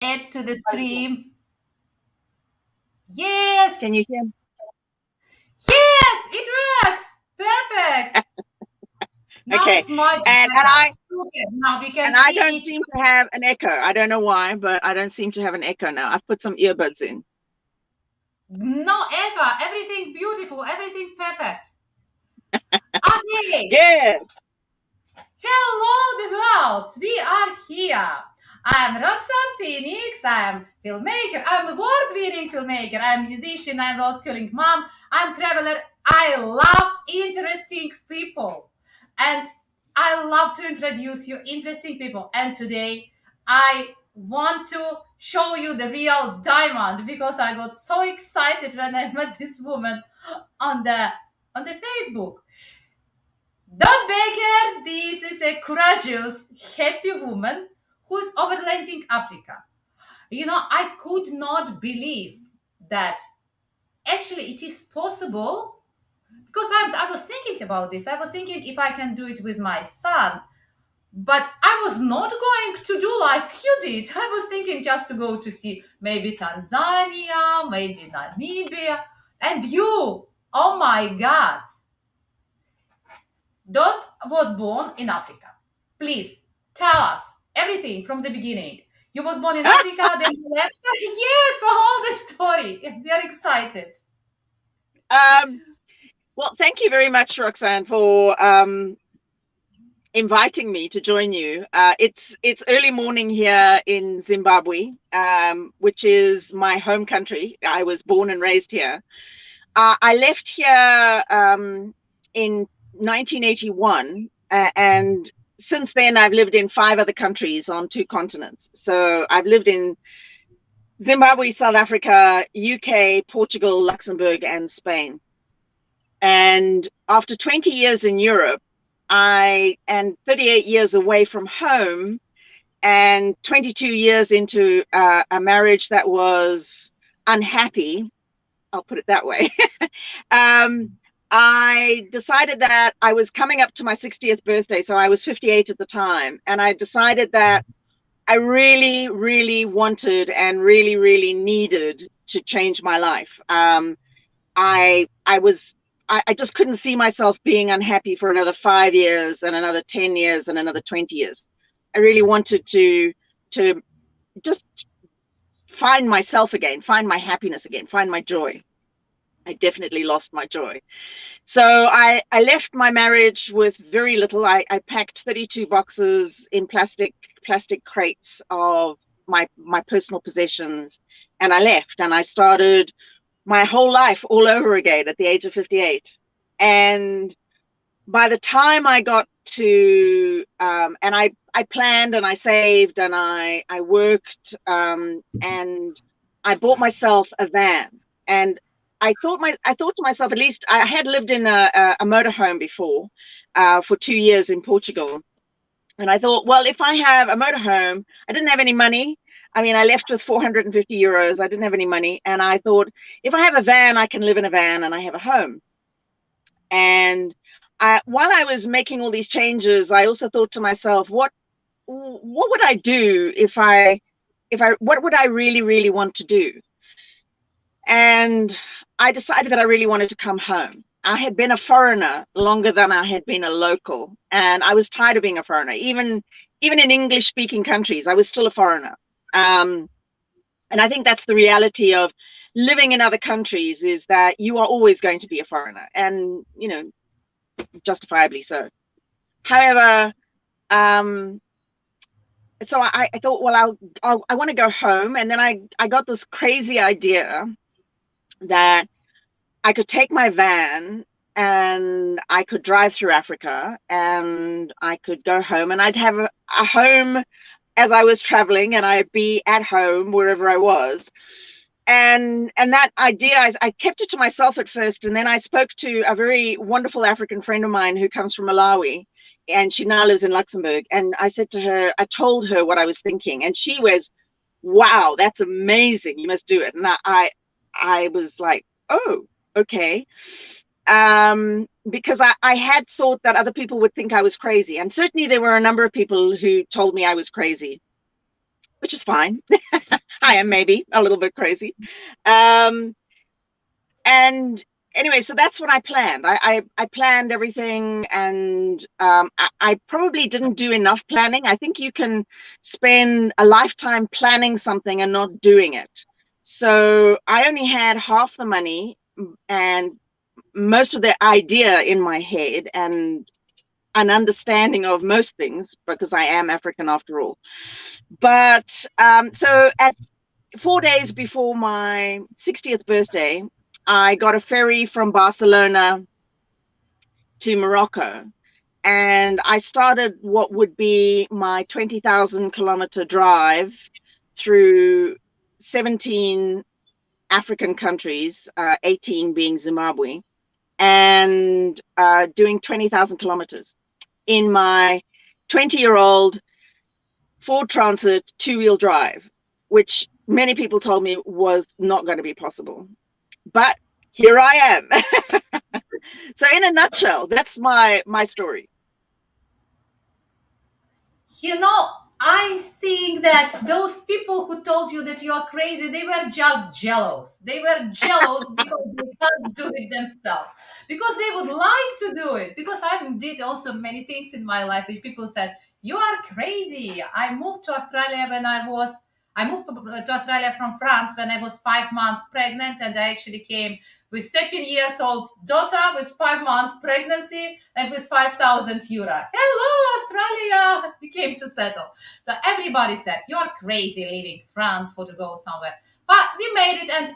Add to the stream. Yes. Can you hear me? Yes, it works. Perfect. Now Okay. it's much And better. Super. Now we can I see don't each seem to have an echo. I don't know why, but I don't seem to have an echo now. I've put some earbuds in. no echo. Everything beautiful. Everything perfect. Okay. Yes. Hello, the world. We are here. I'm Roxanne Phoenix. I'm filmmaker. I'm award-winning filmmaker. I'm musician. I'm world-schooling mom. I'm traveler. I love interesting people, and I love to introduce you interesting people. And today, I want to show you the real diamond because I got so excited when I met this woman on the Facebook. Don Baker, this is a courageous, happy woman who's overlanding Africa. I could not believe that actually it is possible because I was thinking about this. I was thinking if I can do it with my son, but I was not going to do like you did. I was thinking just to go to see maybe Tanzania, maybe Namibia, and you, oh my God, Dot was born in Africa. Please tell us everything from the beginning. You was born in Africa, then you left. Yes, all the story. We are excited. Um, well, thank you very much, Roxanne, for inviting me to join you. It's early morning here in Zimbabwe, which is my home country. I was born and raised here. I left here in 1981, and since then I've lived in 5 other countries on 2 continents. So I've lived in Zimbabwe, South Africa, UK, Portugal, Luxembourg, and Spain. And after 20 years in Europe, and 38 years away from home, and 22 years into a marriage that was unhappy, I'll put it that way. I decided that I was coming up to my 60th birthday, so I was 58 at the time, and I decided that I really, really wanted and really, really needed to change my life. I just couldn't see myself being unhappy for another 5 years and another 10 years and another 20 years. I really wanted to just find myself again, find my happiness again, find my joy. I definitely lost my joy. So I left my marriage with very little. I packed 32 boxes in plastic crates of my personal possessions, and I left, and I started my whole life all over again at the age of 58. And by the time I got to and I planned and I saved and I worked, and I bought myself a van. And I thought to myself, at least I had lived in a motorhome before, for 2 years in Portugal. And I thought, well, if I have a motorhome, I didn't have any money. I mean, I left with 450 euros. I didn't have any money. And I thought, if I have a van, I can live in a van and I have a home. And while I was making all these changes, I also thought to myself, what would I do if what would I really, really want to do? And I decided that I really wanted to come home. I had been a foreigner longer than I had been a local, and I was tired of being a foreigner. Even in English-speaking countries, I was still a foreigner. And I think that's the reality of living in other countries, is that you are always going to be a foreigner, and justifiably so. However, so I thought, well, I want to go home, and then I got this crazy idea that I could take my van and I could drive through Africa and I could go home, and I'd have a home as I was traveling, and I'd be at home wherever I was. And that idea, I kept it to myself at first, and then I spoke to a very wonderful African friend of mine who comes from Malawi, and she now lives in Luxembourg. And I told her what I was thinking, and she was, wow, that's amazing, you must do it. And I was like, oh, okay. Because I had thought that other people would think I was crazy, and certainly there were a number of people who told me I was crazy. which is fine. I am maybe a little bit crazy. And anyway, so that's what I planned. I planned everything, and I probably didn't do enough planning. I think you can spend a lifetime planning something and not doing it. So I only had half the money and most of the idea in my head and an understanding of most things, because I am African after all. But so at 4 days before my 60th birthday, I got a ferry from Barcelona to Morocco, and I started what would be my 20,000 kilometer drive through 17 African countries, 18 being Zimbabwe, and doing 20,000 kilometers in my 20-year-old Ford Transit 2-wheel drive, which many people told me was not going to be possible. But here I am. So in a nutshell, that's my story. You know, I think that those people who told you that you are crazy, they were just jealous. They were jealous because they can't do it themselves. Because they would like to do it. Because I did also many things in my life which people said, you are crazy. I moved to Australia when I moved to Australia from France when I was 5 months pregnant, and I actually came with 13 years old daughter with 5 months pregnancy and with 5,000 euro. Hello, Australia! We came to settle. So everybody said, you're crazy leaving France for to go somewhere. But we made it, and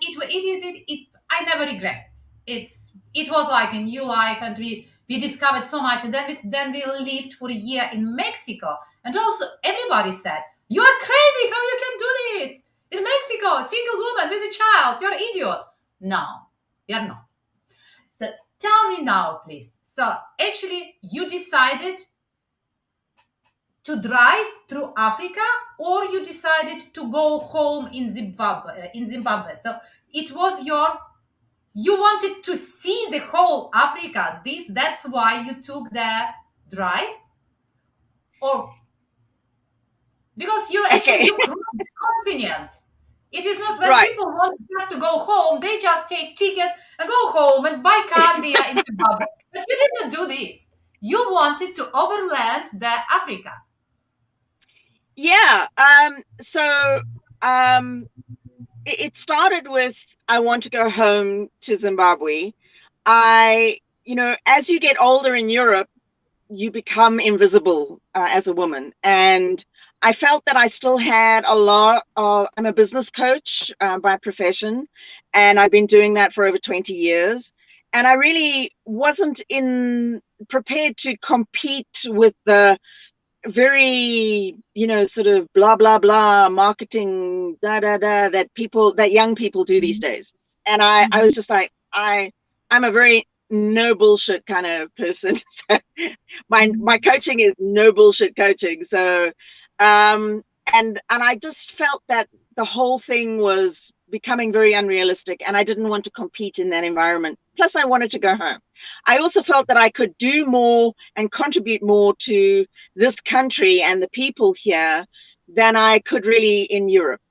I never regret it. It was like a new life, and we discovered so much. And then we lived for a year in Mexico. And also everybody said, you are crazy, how you can do this? In Mexico, single woman with a child, you're an idiot. No, you're not. So tell me now, please. So actually, you decided to drive through Africa, or you decided to go home in Zimbabwe. So it was you wanted to see the whole Africa. That's why you took the drive, or because you actually you crossed the continent. It is not when Right. people want just to go home, they just take ticket and go home and buy car there in Zimbabwe. But you didn't do this. You wanted to overland the Africa. Yeah. So it started with, I want to go home to Zimbabwe. As you get older in Europe, you become invisible as a woman. And I felt that I still had a lot of, I'm a business coach by profession, and I've been doing that for over 20 years. And I really wasn't prepared to compete with the very, sort of blah, blah, blah marketing, that young people do these days. And I was just like, I'm a very no bullshit kind of person. So my coaching is no bullshit coaching. So and I just felt that the whole thing was becoming very unrealistic, and I didn't want to compete in that environment. Plus, I wanted to go home. I also felt that I could do more and contribute more to this country and the people here than I could really in Europe.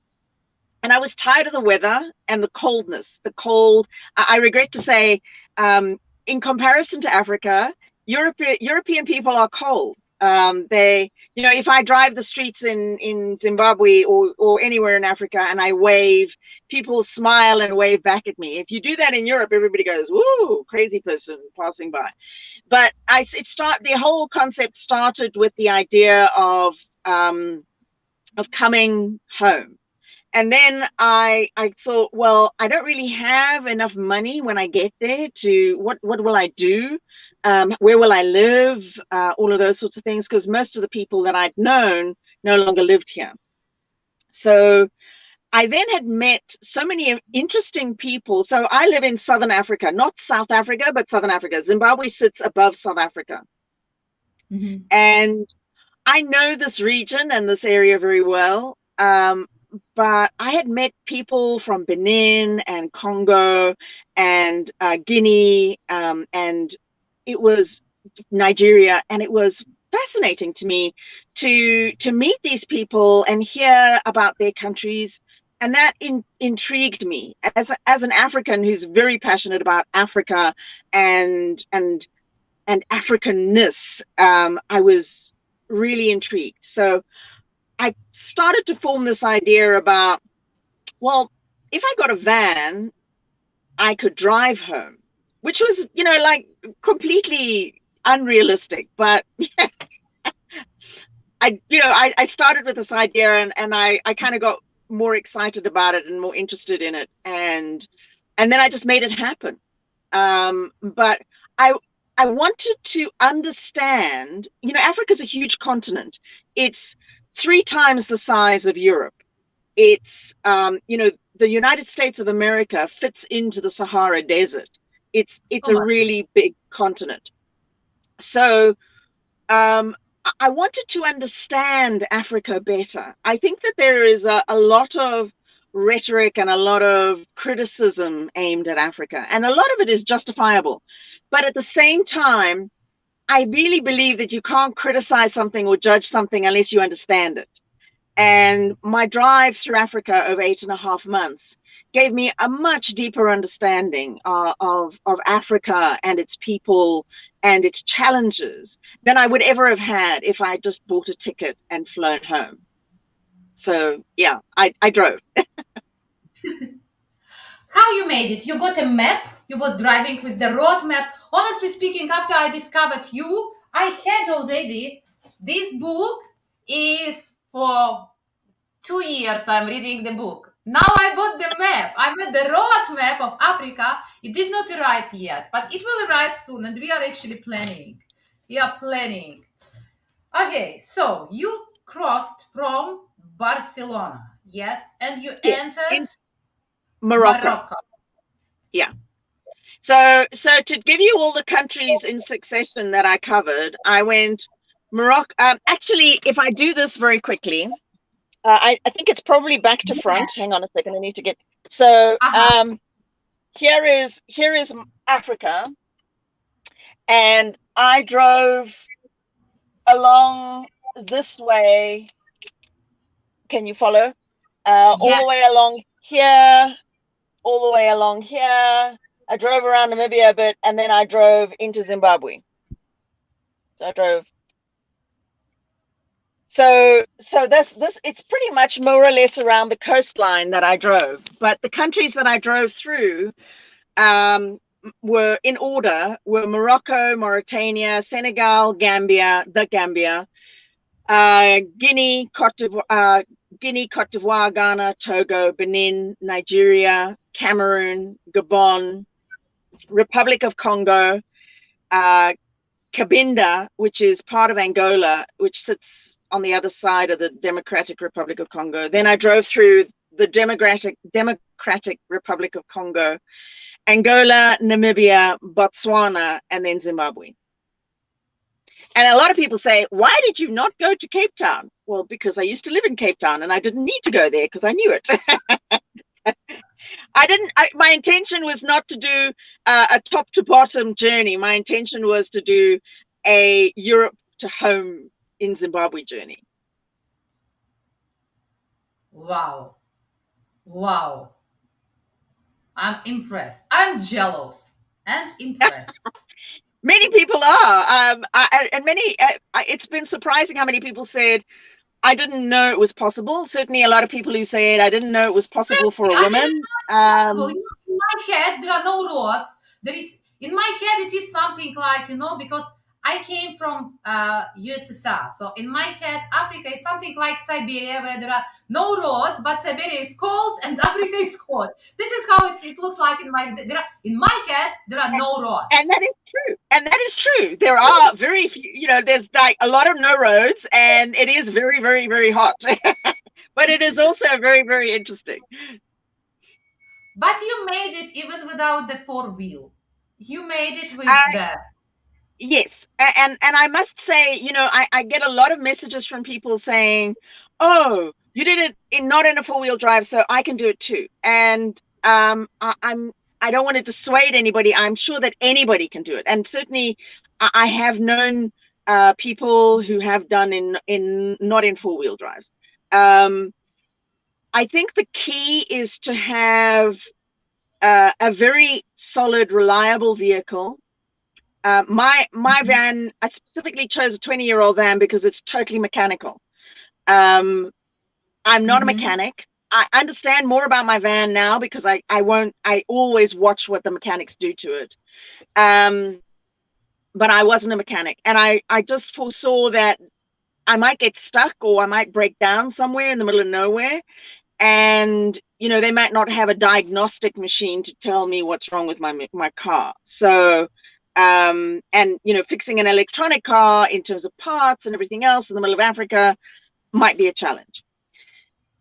And I was tired of the weather and the coldness. The cold, I regret to say, in comparison to Africa, European people are cold. If I drive the streets in Zimbabwe or anywhere in Africa and I wave, people smile and wave back at me. If you do that in Europe, everybody goes, "Woo, crazy person passing by." But the whole concept started with the idea of coming home. And then I thought, well, I don't really have enough money when I get there to, what will I do? Where will I live? All of those sorts of things, because most of the people that I'd known no longer lived here. So I then had met so many interesting people. So I live in Southern Africa, not South Africa, but Southern Africa. Zimbabwe sits above South Africa. Mm-hmm. And I know this region and this area very well. But I had met people from Benin and Congo and Guinea, and it was Nigeria, and it was fascinating to me to meet these people and hear about their countries, and that intrigued me as an African who's very passionate about Africa and Africanness. I was really intrigued, so I started to form this idea about, well, if I got a van, I could drive home, which was, like completely unrealistic. But I started with this idea, and I kind of got more excited about it and more interested in it. And then I just made it happen. But I wanted to understand, Africa's a huge continent. It's 3 times the size of Europe. It's, the United States of America fits into the Sahara Desert. It's a really big continent. So I wanted to understand Africa better. I think that there is a lot of rhetoric and a lot of criticism aimed at Africa, and a lot of it is justifiable. But at the same time, I really believe that you can't criticize something or judge something unless you understand it. And my drive through Africa over 8.5 months gave me a much deeper understanding of Africa and its people and its challenges than I would ever have had if I just bought a ticket and flown home. So yeah, I drove. How you made it? You got a map? You was driving with the road map? Honestly speaking, after I discovered you, I had already this book is for 2 years. I'm reading the book. Now I bought the map. I made the road map of Africa. It did not arrive yet, but it will arrive soon, and we are actually planning. We are planning. Okay, so you crossed from Barcelona, yes, and you entered In Morocco. Morocco. Yeah. So to give you all the countries in succession that I covered, I went Morocco. Actually, if I do this very quickly, I think it's probably back to front. Hang on a second. I need to get. So here is Africa, and I drove along this way. Can you follow? All the way along here, all the way along here. I drove around Namibia a bit, and then I drove into Zimbabwe. So I drove. So this it's pretty much more or less around the coastline that I drove. But the countries that I drove through were in order, were Morocco, Mauritania, Senegal, Gambia, Guinea, Cote d'Ivoire, Ghana, Togo, Benin, Nigeria, Cameroon, Gabon, Republic of Congo, Cabinda, which is part of Angola, which sits on the other side of the Democratic Republic of Congo. Then I drove through the Democratic Republic of Congo, Angola, Namibia, Botswana, and then Zimbabwe. And a lot of people say, why did you not go to Cape Town? Well, because I used to live in Cape Town and I didn't need to go there because I knew it. My intention was not to do a top to bottom journey. My intention was to do a Europe to home in Zimbabwe journey. Wow. I'm impressed. I'm jealous and impressed. Many people are, it's been surprising how many people said, I didn't know it was possible. Certainly a lot of people who said, I didn't know it was possible for a woman. In my head, there are no roads. In my head, it is something like, because I came from USSR. So in my head, Africa is something like Siberia, where there are no roads, but Siberia is cold and Africa is hot. This is how it looks like in my head. There are no roads. And that is true. There are very few, there's like a lot of no roads, and it is very, very, very hot. But it is also very, very interesting. But you made it even without the 4-wheel. You made it with Yes, and I must say, I get a lot of messages from people saying, "Oh, you did it not in a 4-wheel drive, so I can do it too." And I don't want to dissuade anybody. I'm sure that anybody can do it, and certainly I have known people who have done in not in 4-wheel drives. I think the key is to have a very solid, reliable vehicle. My van, I specifically chose a 20-year-old van because it's totally mechanical. I'm not a mechanic. I understand more about my van now because I always watch what the mechanics do to it. But I wasn't a mechanic, and I just foresaw that I might get stuck or I might break down somewhere in the middle of nowhere. And, they might not have a diagnostic machine to tell me what's wrong with my car. So, and, fixing an electronic car in terms of parts and everything else in the middle of Africa might be a challenge.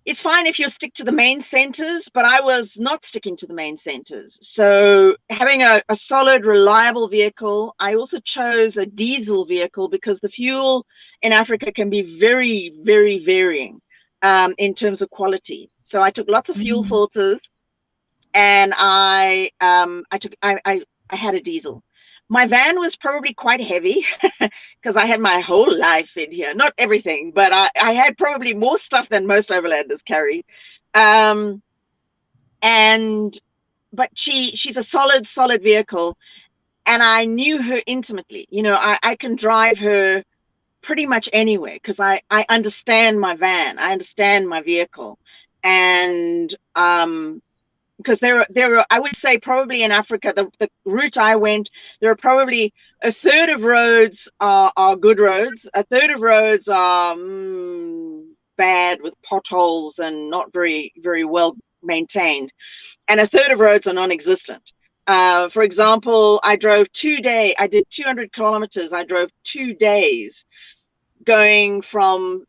It's fine if you stick to the main centers, but I was not sticking to the main centers. So having a solid, reliable vehicle. I also chose a diesel vehicle because the fuel in Africa can be very, very varying in terms of quality. So I took lots of fuel filters, and I had a diesel. My van was probably quite heavy because I had my whole life in here. Not everything, but I had probably more stuff than most overlanders carry. But she's a solid vehicle, and I knew her intimately. I can drive her pretty much anywhere because I understand my van. I understand my vehicle. And because there are, I would say probably in Africa, the route I went, there are probably a third of roads are good roads, a third of roads are bad with potholes and not very, very well maintained, and a third of roads are non-existent. For example, I did 200 kilometers. I drove 2 days going from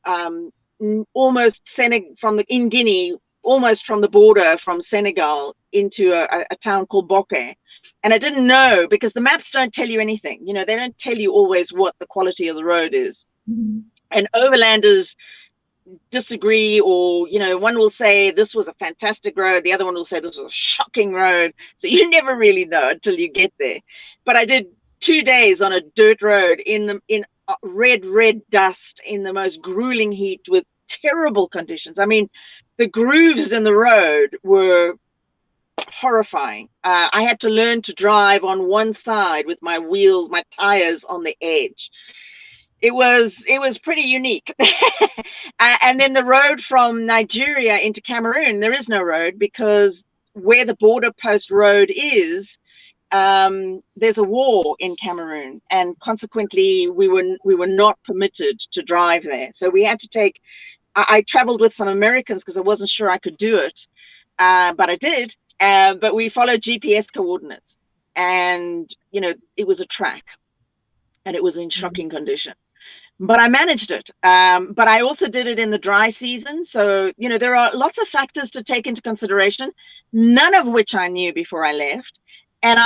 almost in Guinea, almost from the border from Senegal into a town called Bekker. And I didn't know, because the maps don't tell you anything. They don't tell you always what the quality of the road is. And overlanders disagree, or one will say this was a fantastic road, the other one will say this was a shocking road. So you never really know until you get there. But I did 2 days on a dirt road in red dust in the most grueling heat with terrible conditions. I mean, the grooves in the road were horrifying. I had to learn to drive on one side with my wheels, my tires on the edge. It was pretty unique. And then the road from Nigeria into Cameroon, there is no road, because where the border post road is, there's a war in Cameroon, and consequently we were not permitted to drive there. So we had to take, I traveled with some Americans because I wasn't sure I could do it, but I did. But we followed GPS coordinates, and it was a track, and it was in shocking condition. But I managed it. But I also did it in the dry season. So, there are lots of factors to take into consideration, none of which I knew before I left. And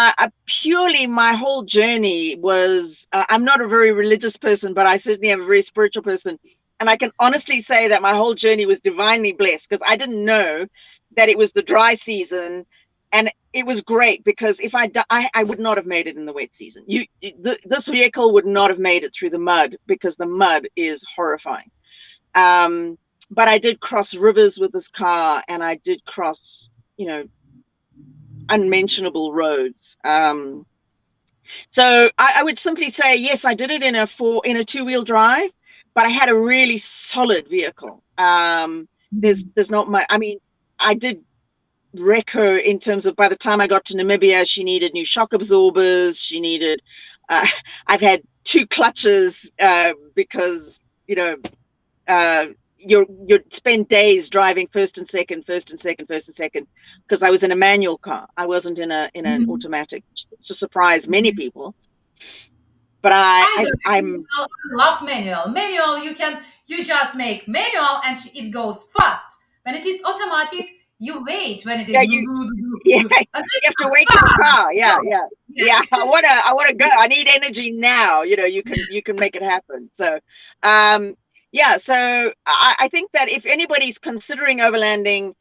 my whole journey was, I'm not a very religious person, but I certainly am a very spiritual person. And I can honestly say that my whole journey was divinely blessed, because I didn't know that it was the dry season. And it was great, because if I would not have made it in the wet season. This vehicle would not have made it through the mud, because the mud is horrifying. But I did cross rivers with this car, and I did cross, unmentionable roads. So I would simply say, yes, I did it in a 2-wheel drive, but I had a really solid vehicle. There's not much. I mean, I did wreck her in terms of, by the time I got to Namibia, she needed new shock absorbers. She needed, I've had 2 clutches because, you spend days driving first and second, because I was in a manual car. I wasn't in an automatic, to surprise many people. But I love manual. Manual, you just make manual and it goes fast. When it is automatic, you wait when it is. You have to wait for the car. Yeah. I want to go. I need energy now. You can make it happen. So, so I think that if anybody's considering overlanding,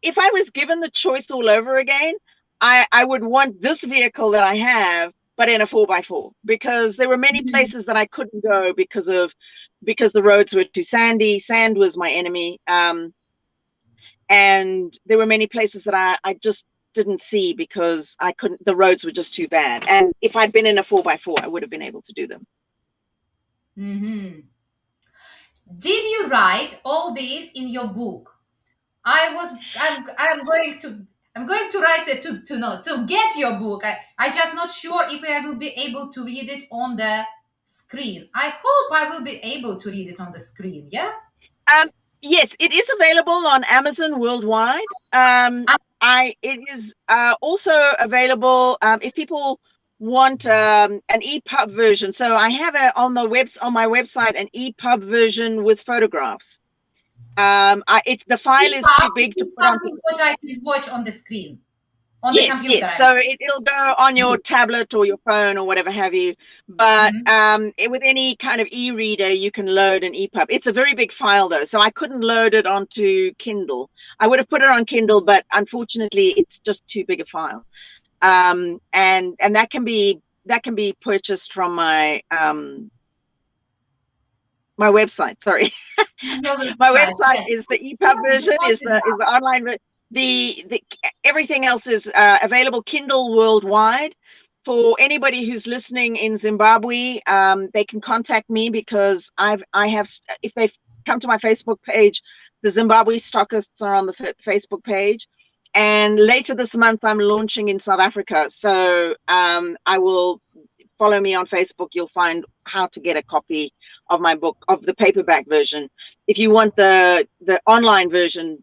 if I was given the choice all over again, I would want this vehicle that I have but in a 4x4, because there were many places that I couldn't go because the roads were too sandy. Sand was my enemy. And there were many places that I just didn't see because the roads were just too bad. And if I'd been in a 4x4, I would have been able to do them. Did you write all these in your book? I'm going to write it to get your book. I just not sure if I will be able to read it on the screen. I hope I will be able to read it on the screen. Yeah. Yes, it is available on Amazon worldwide. It is also available if people want an EPUB version. So I have on my website an EPUB version with photographs. The file is too big to put on. What I can watch on the screen, on the computer. Yes. So it'll go on your tablet or your phone or whatever have you. But with any kind of e-reader, you can load an EPUB. It's a very big file though, so I couldn't load it onto Kindle. I would have put it on Kindle, but unfortunately, it's just too big a file. And that can be purchased from my my website. Sorry, my website is the EPUB version. Is the online version. Everything else is available Kindle worldwide. For anybody who's listening in Zimbabwe, they can contact me because I have, if they come to my Facebook page, the Zimbabwe stockists are on the Facebook page. And later this month, I'm launching in South Africa. So I will follow me on Facebook. You'll find how to get a copy of my book, of the paperback version. If you want the online version,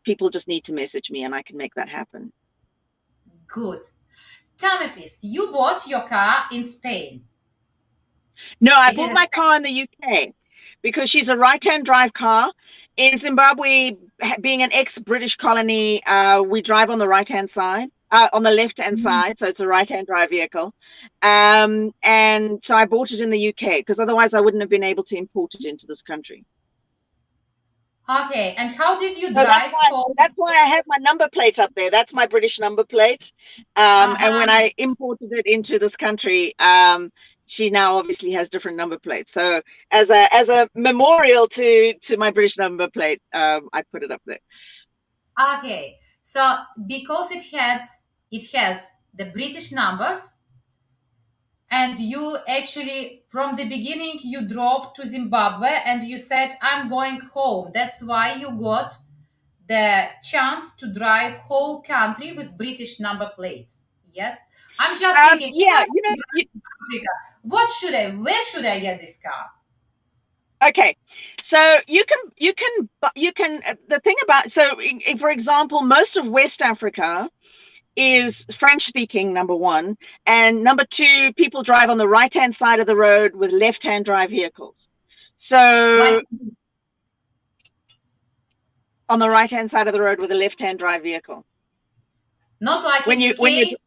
people just need to message me and I can make that happen. Good. Tell me, please, you bought your car in Spain? No, I bought my car in the UK because she's a right-hand drive car. In Zimbabwe, being an ex-British colony, we drive on the right-hand side, on the left-hand side. So it's a right-hand drive vehicle. And so I bought it in the UK because otherwise I wouldn't have been able to import it into this country. Okay, and how did you drive home? That's why I have my number plate up there. That's my British number plate. And when I imported it into this country, she now obviously has different number plates. So as a memorial to my British number plate, I put it up there. Okay, so because it has the British numbers, and you actually, from the beginning, you drove to Zimbabwe and you said, I'm going home. That's why you got the chance to drive whole country with British number plate. Yes. I'm just thinking, where should I get this car? Okay, so you can the thing about, so for example, most of West Africa is French speaking, number one, and number two, people drive on the right hand side of the road with left hand drive vehicles. So on the right hand side of the road with a left hand drive vehicle. Not like in UK.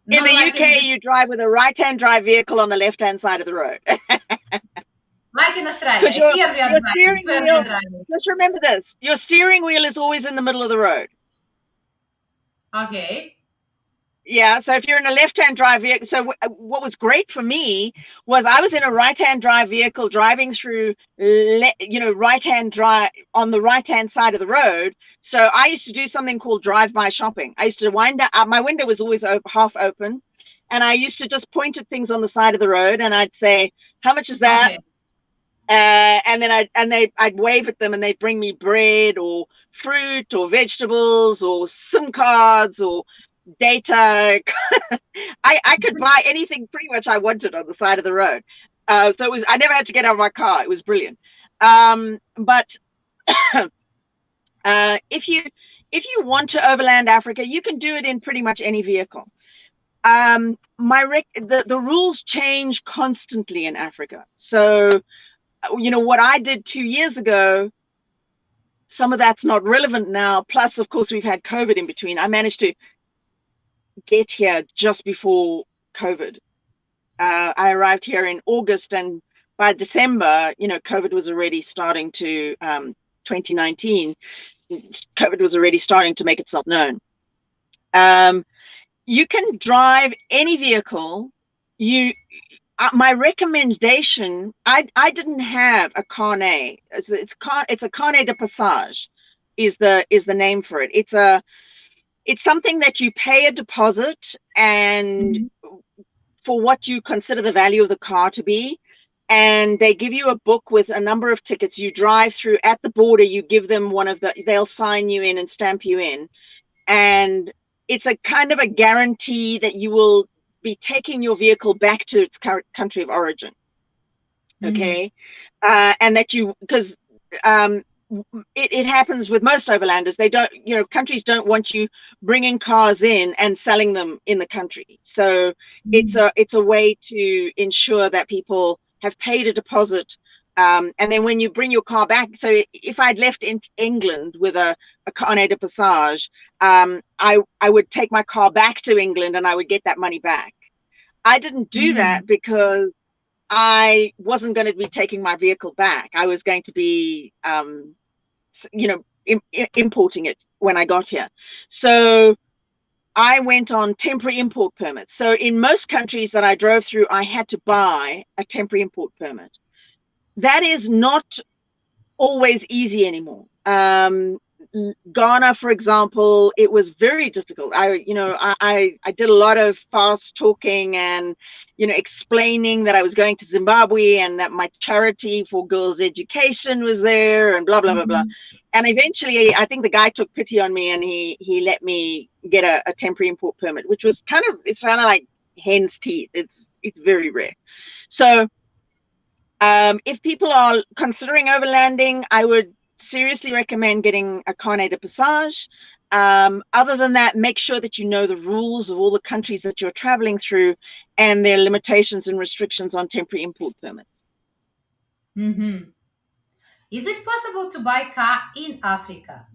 In the UK, you drive with a right hand drive vehicle on the left hand side of the road. Like in Australia. Here we are driving. Just remember this: your steering wheel is always in the middle of the road. Okay. Yeah, so if you're in a left-hand drive vehicle, so what was great for me was I was in a right-hand drive vehicle driving through, right-hand drive on the right-hand side of the road. So I used to do something called drive-by shopping. I used to wind up, my window was always half open, and I used to just point at things on the side of the road, and I'd say, "How much is that?" Okay. And then I'd wave at them, and they'd bring me bread or fruit or vegetables or SIM cards or data. I could buy anything pretty much I wanted on the side of the road. So I never had to get out of my car. It was brilliant. But if you want to overland Africa, you can do it in pretty much any vehicle. The rules change constantly in Africa. So what I did 2 years ago, some of that's not relevant now. Plus, of course, we've had COVID in between. I managed to get here just before COVID. I arrived here in August, and by December, COVID was already starting to, 2019, COVID was already starting to make itself known. you can drive any vehicle. My recommendation, I didn't have a carnet. It's a carnet de passage, is the name for it. It's something that you pay a deposit and for what you consider the value of the car to be. And they give you a book with a number of tickets. You drive through at the border, you give them they'll sign you in and stamp you in. And it's a kind of a guarantee that you will be taking your vehicle back to its country of origin. Okay. And that because it happens with most overlanders. They don't, countries don't want you bringing cars in and selling them in the country. So it's a way to ensure that people have paid a deposit. And then when you bring your car back, so if I'd left in England with a carnet de passage, I would take my car back to England and I would get that money back. I didn't do that because I wasn't going to be taking my vehicle back. I was going to be, importing it when I got here. So I went on temporary import permits. So in most countries that I drove through, I had to buy a temporary import permit. That is not always easy anymore. Ghana, for example, it was very difficult. I did a lot of fast talking and, explaining that I was going to Zimbabwe and that my charity for girls' education was there and blah, blah, blah, blah. And eventually, I think the guy took pity on me and he let me get a temporary import permit, which was kind of like hen's teeth. It's very rare. So if people are considering overlanding, I would seriously recommend getting a carnet de passage. Other than that, make sure that you know the rules of all the countries that you're traveling through and their limitations and restrictions on temporary import permits. Is it possible to buy a car in Africa?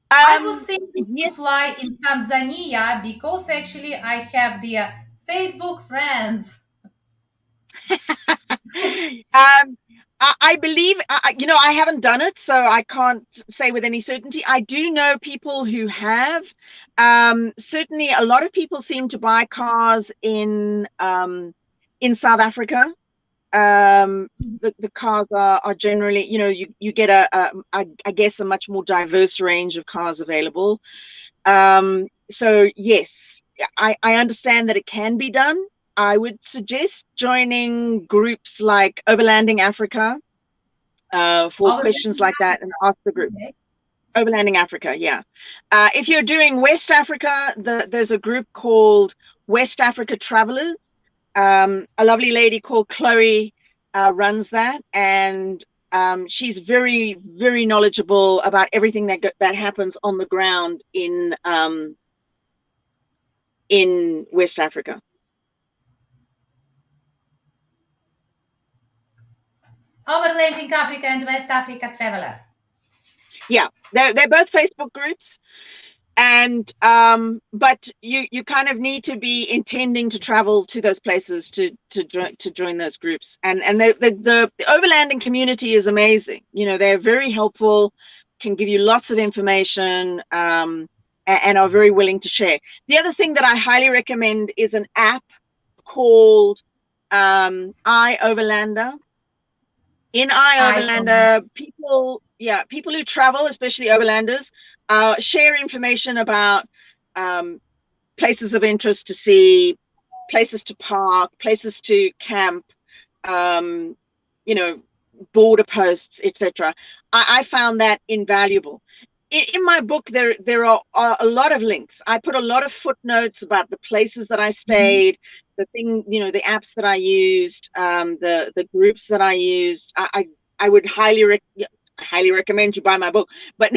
I was thinking to fly in Tanzania because actually I have the Facebook friends. I believe, I haven't done it, so I can't say with any certainty. I do know people who have. Certainly, a lot of people seem to buy cars in South Africa. The cars are generally, you get I guess a much more diverse range of cars available. So yes, I understand that it can be done. I would suggest joining groups like Overlanding Africa for questions like that and ask the group. Okay. Overlanding Africa, yeah. If you're doing West Africa, there's a group called West Africa Travelers. A lovely lady called Chloe runs that, and she's very, very knowledgeable about everything that happens on the ground in West Africa. Overlanding Africa and West Africa Traveler. Yeah, they're both Facebook groups, and but you kind of need to be intending to travel to those places to join those groups. And the overlanding community is amazing. They're very helpful, can give you lots of information, and are very willing to share. The other thing that I highly recommend is an app called iOverlander. In iOverlander, people who travel, especially overlanders, share information about places of interest to see, places to park, places to camp, border posts, etc. I found that invaluable. In my book, there are a lot of links. I put a lot of footnotes about the places that I stayed, the apps that I used, the groups that I used. I would highly recommend you buy my book. But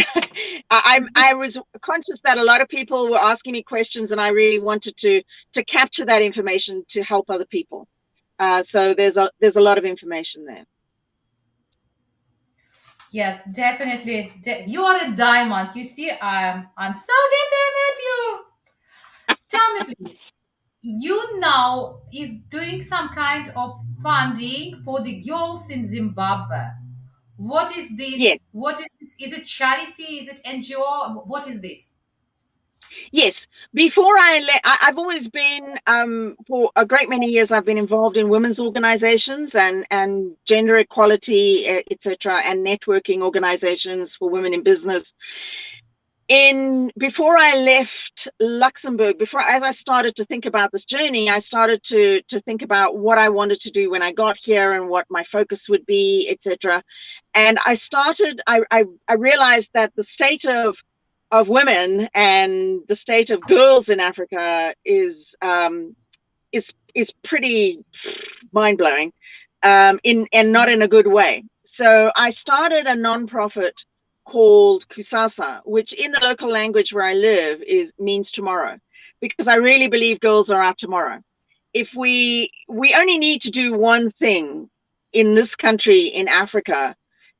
I was conscious that a lot of people were asking me questions, and I really wanted to capture that information to help other people. So there's a lot of information there. Yes, definitely. You are a diamond. You see, I'm so happy I met you. Tell me, please. You now is doing some kind of funding for the girls in Zimbabwe. What is this? Yes. What is this? Is it charity? Is it NGO? What is this? Yes, before I've always been, for a great many years, I've been involved in women's organizations and gender equality, etc., and networking organizations for women in business. Before I left Luxembourg, as I started to think about this journey, I started to think about what I wanted to do when I got here and what my focus would be, etc. And I realized that the state of women and the state of girls in Africa is pretty mind-blowing, and not in a good way. So I started a nonprofit called Kusasa, which in the local language where I live means tomorrow, because I really believe girls are our tomorrow. If we only need to do one thing in this country, in Africa,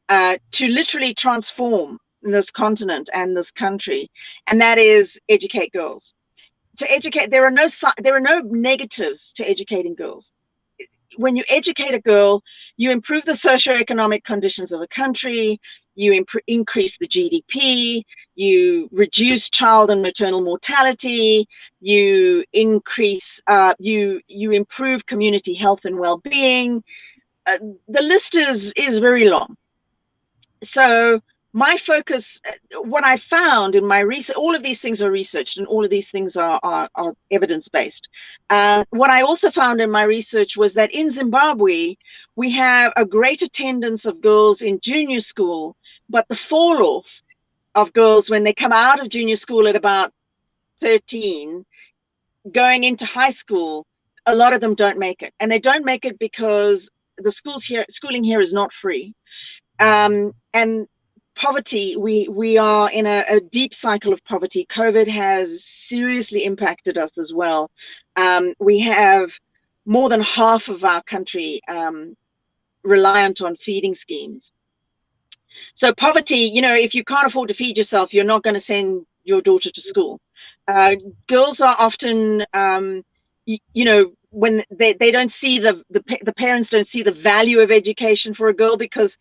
to literally transform this continent and this country, and that is educate girls. To educate, there are no negatives to educating girls. When you educate a girl, you improve the socioeconomic conditions of a country, you increase the GDP, you reduce child and maternal mortality, you increase, you improve community health and well-being. The list is very long. So my focus, what I found in my research, all of these things are researched and all of these things are evidence-based. What I also found in my research was that in Zimbabwe, we have a great attendance of girls in junior school, but the fall off of girls when they come out of junior school at about 13, going into high school, a lot of them don't make it. And they don't make it because the schooling here is not free. And poverty, we are in a deep cycle of poverty. COVID has seriously impacted us as well. We have more than half of our country reliant on feeding schemes. So poverty, if you can't afford to feed yourself, you're not going to send your daughter to school. Girls are often, when they don't see the parents don't see the value of education for a girl, because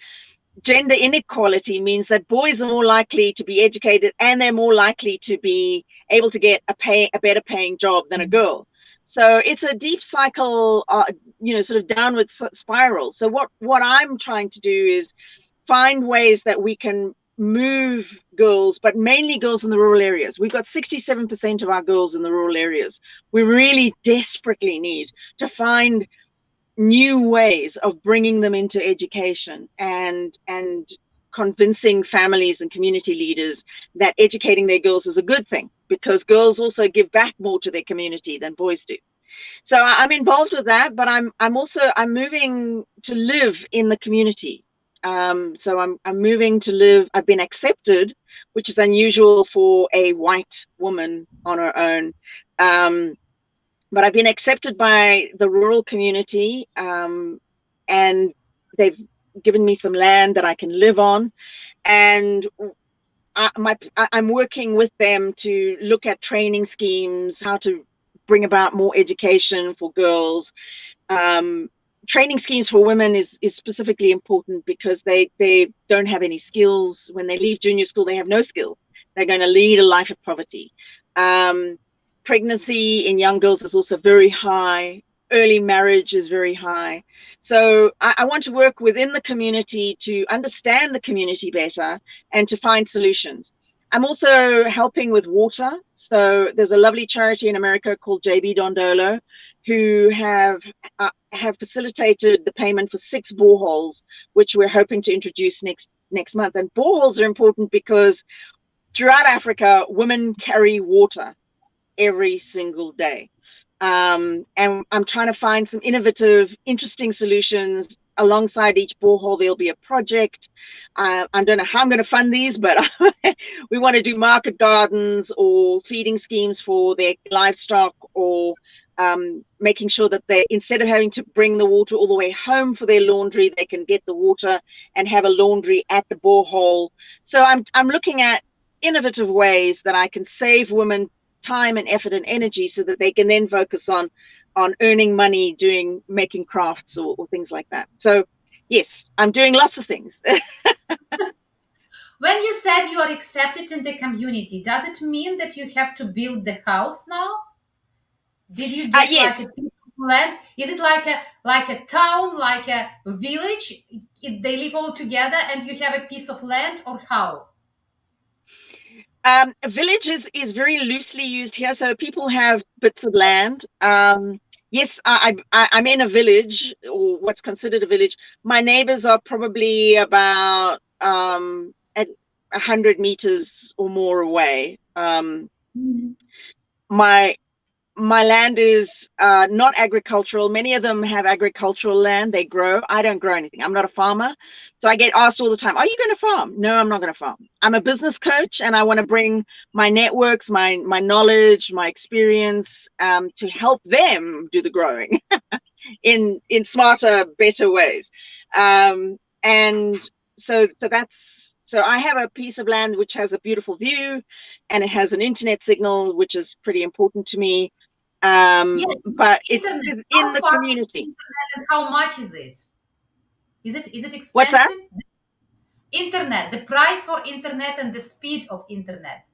gender inequality means that boys are more likely to be educated and they're more likely to be able to get a better paying job than a girl. So it's a deep cycle, sort of downward spiral. So what I'm trying to do is find ways that we can move girls, but mainly girls in the rural areas. We've got 67% of our girls in the rural areas. We really desperately need to find new ways of bringing them into education and convincing families and community leaders that educating their girls is a good thing, because girls also give back more to their community than boys do. So I'm involved with that, but I'm moving to live in the community. So I'm moving to live. I've been accepted, which is unusual for a white woman on her own. But I've been accepted by the rural community, and they've given me some land that I can live on. And I'm working with them to look at training schemes, how to bring about more education for girls. Training schemes for women is specifically important because they don't have any skills. When they leave junior school, they have no skills. They're going to lead a life of poverty. Pregnancy in young girls is also very high. Early marriage is very high. So I want to work within the community to understand the community better and to find solutions. I'm also helping with water. So there's a lovely charity in America called JB Dondolo, who have facilitated the payment for 6 boreholes, which we're hoping to introduce next month. And boreholes are important because throughout Africa, women carry water every single day. And I'm trying to find some innovative, interesting solutions. Alongside each borehole, there'll be a project. I don't know how I'm going to fund these, but we want to do market gardens or feeding schemes for their livestock, or making sure that they, instead of having to bring the water all the way home for their laundry, they can get the water and have a laundry at the borehole. So I'm looking at innovative ways that I can save women time and effort and energy, so that they can then focus on earning money making crafts or things like that. So yes, I'm doing lots of things. When you said you are accepted in the community, does it mean that you have to build the house now? Did you get like Yes. a piece of land? Is it like a town, like a village? They live all together and you have a piece of land, or how? Village is very loosely used here, so people have bits of land. Yes, I'm in a village, or what's considered a village. My neighbors are probably about at 100 meters or more away. Mhm. My my land is not agricultural. Many of them have agricultural land. They grow. I don't grow anything. I'm not a farmer. So I get asked all the time, are you going to farm? No, I'm not going to farm. I'm a business coach, and I want to bring my networks, my knowledge, my experience to help them do the growing in smarter, better ways. And so I have a piece of land which has a beautiful view, and it has an internet signal, which is pretty important to me. Yes, But it's internet. in How the fast is community. internet and how much is it? Is it What's that? expensive? Internet, the price for internet and the speed of internet.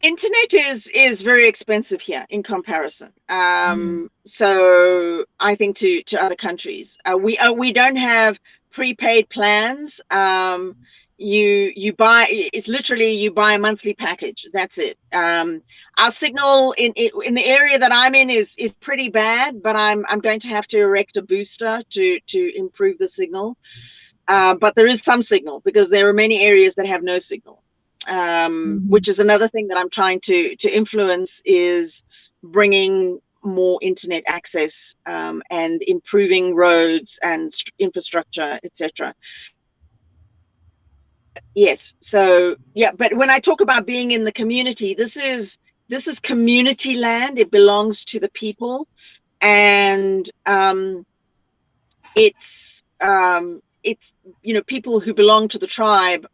Internet is very expensive here in comparison. Mm. So I think to other countries, we don't have prepaid plans. You buy, it's literally you buy a monthly package. That's it. Our signal in the area that I'm in is pretty bad, but I'm going to have to erect a booster to improve the signal. But there is some signal because there are many areas that have no signal, Mhm. which is another thing that I'm trying to influence, is bringing more internet access, and improving roads and infrastructure, etc. Yes. So yeah, but when I talk about being in the community, this is community land. It belongs to the people, and it's people who belong to the tribe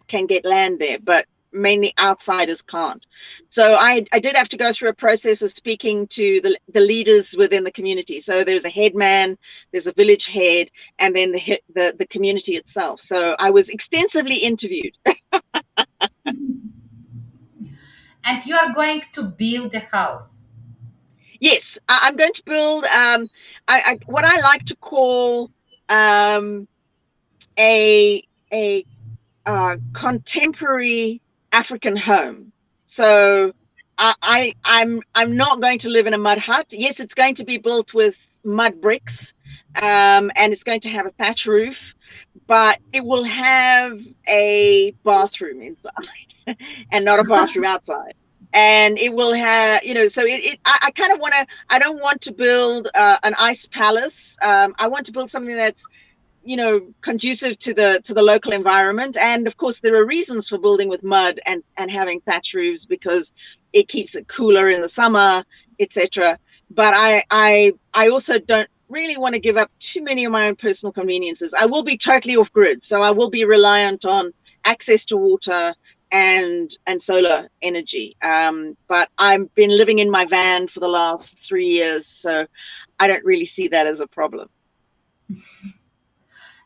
can get land there, but mainly outsiders can't. So I did have to go through a process of speaking to the leaders within the community. So there's a headman, there's a village head, and then the community itself. So I was extensively interviewed. And you are going to build a house. Yes, I'm going to build what I like to call um, a a contemporary African home. So I'm not going to live in a mud hut. Yes, it's going to be built with mud bricks, and it's going to have a thatch roof, but it will have a bathroom inside and not a bathroom outside. And it will have, so I kind of want to, I don't want to build an ice palace. I want to build something that's conducive to the local environment. And of course there are reasons for building with mud and having thatch roofs, because it keeps it cooler in the summer, etc. But I also don't really want to give up too many of my own personal conveniences. I will be totally off grid, so I will be reliant on access to water and solar energy. But I've been living in my van for the last 3 years, so I don't really see that as a problem.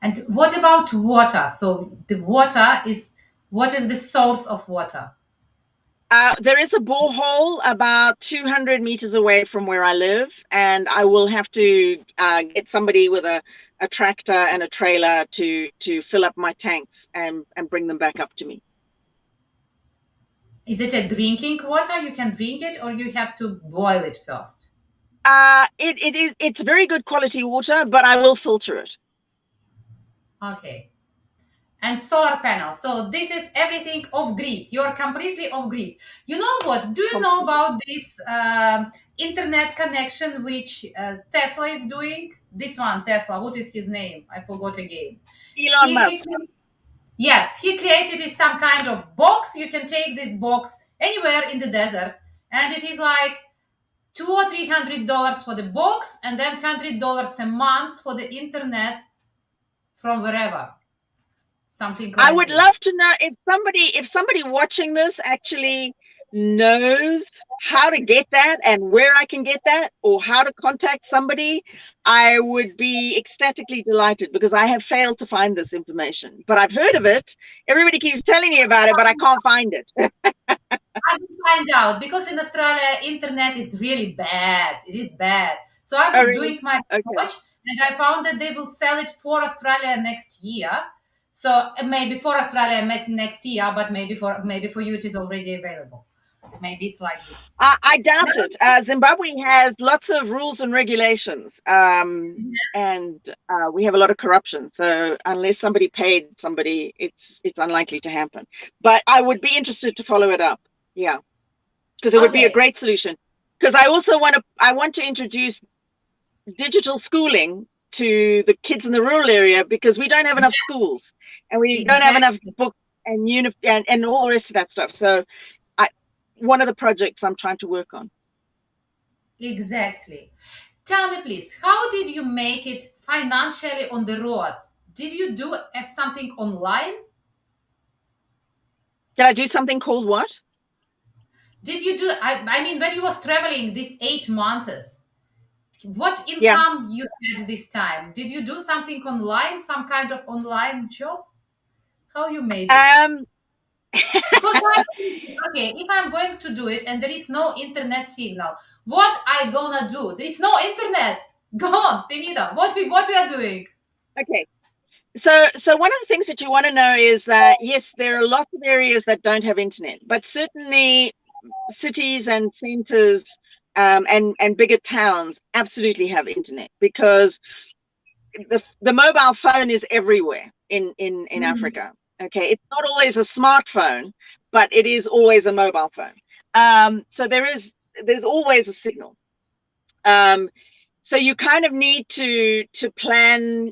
And what about water? So the water is, what is the source of water? There is a borehole about 200 meters away from where I live, and I will have to get somebody with a tractor and a trailer to fill up my tanks and bring them back up to me. Is it a drinking water? You can drink it, or you have to boil it first? It's very good quality water, but I will filter it. Okay. And solar panels. So this is everything off grid. You're completely off grid. You know what? Do you know about this internet connection which Tesla is doing? This one, Tesla. What is his name? I forgot again. Elon He, Musk. he Yes, he created is some kind of box. You can take this box anywhere in the desert, and it is like $200 or $300 for the box, and then $100 a month for the internet from wherever. Something I like would this. love to know if somebody watching this actually knows how to get that and where I can get that or how to contact somebody, I would be ecstatically delighted, because I have failed to find this information. But I've heard of it. Everybody keeps telling me about it, but I can't find it. I will find out, because in Australia, internet is really bad. It is bad. So I Oh, was really? doing my Okay. research, and I found that they will sell it for Australia next year. So maybe for Australia next year, but maybe for you it is already available. Maybe it's like this. I doubt Now, it. Zimbabwe has lots of rules and regulations, and we have a lot of corruption. So unless somebody paid somebody, it's unlikely to happen. But I would be interested to follow it up. Yeah, because it would be a okay. great solution. Because I also want to introduce digital schooling to the kids in the rural area, because we don't have enough schools and we don't have enough Exactly. books and and all the rest of that stuff. So one of the projects I'm trying to work on. Exactly. Tell me, please, how did you make it financially on the road? Did you do something online? Did I do something called what? Did you do, I mean, when you was traveling these 8 months, what Yeah. income you had this time? Did you do something online, some kind of online job? How you made it? Um, Because okay, if I'm going to do it and there is no internet signal, what I gonna do? There is no internet. Go on, Finita. What we are doing? okay. So one of the things that you want to know is that, yes, there are lots of areas that don't have internet, but certainly cities and centers, and bigger towns absolutely have internet, because the mobile phone is everywhere in Mhm. Africa. Okay, it's not always a smartphone, but it is always a mobile phone. So there's always a signal. Um, so you kind of need to plan.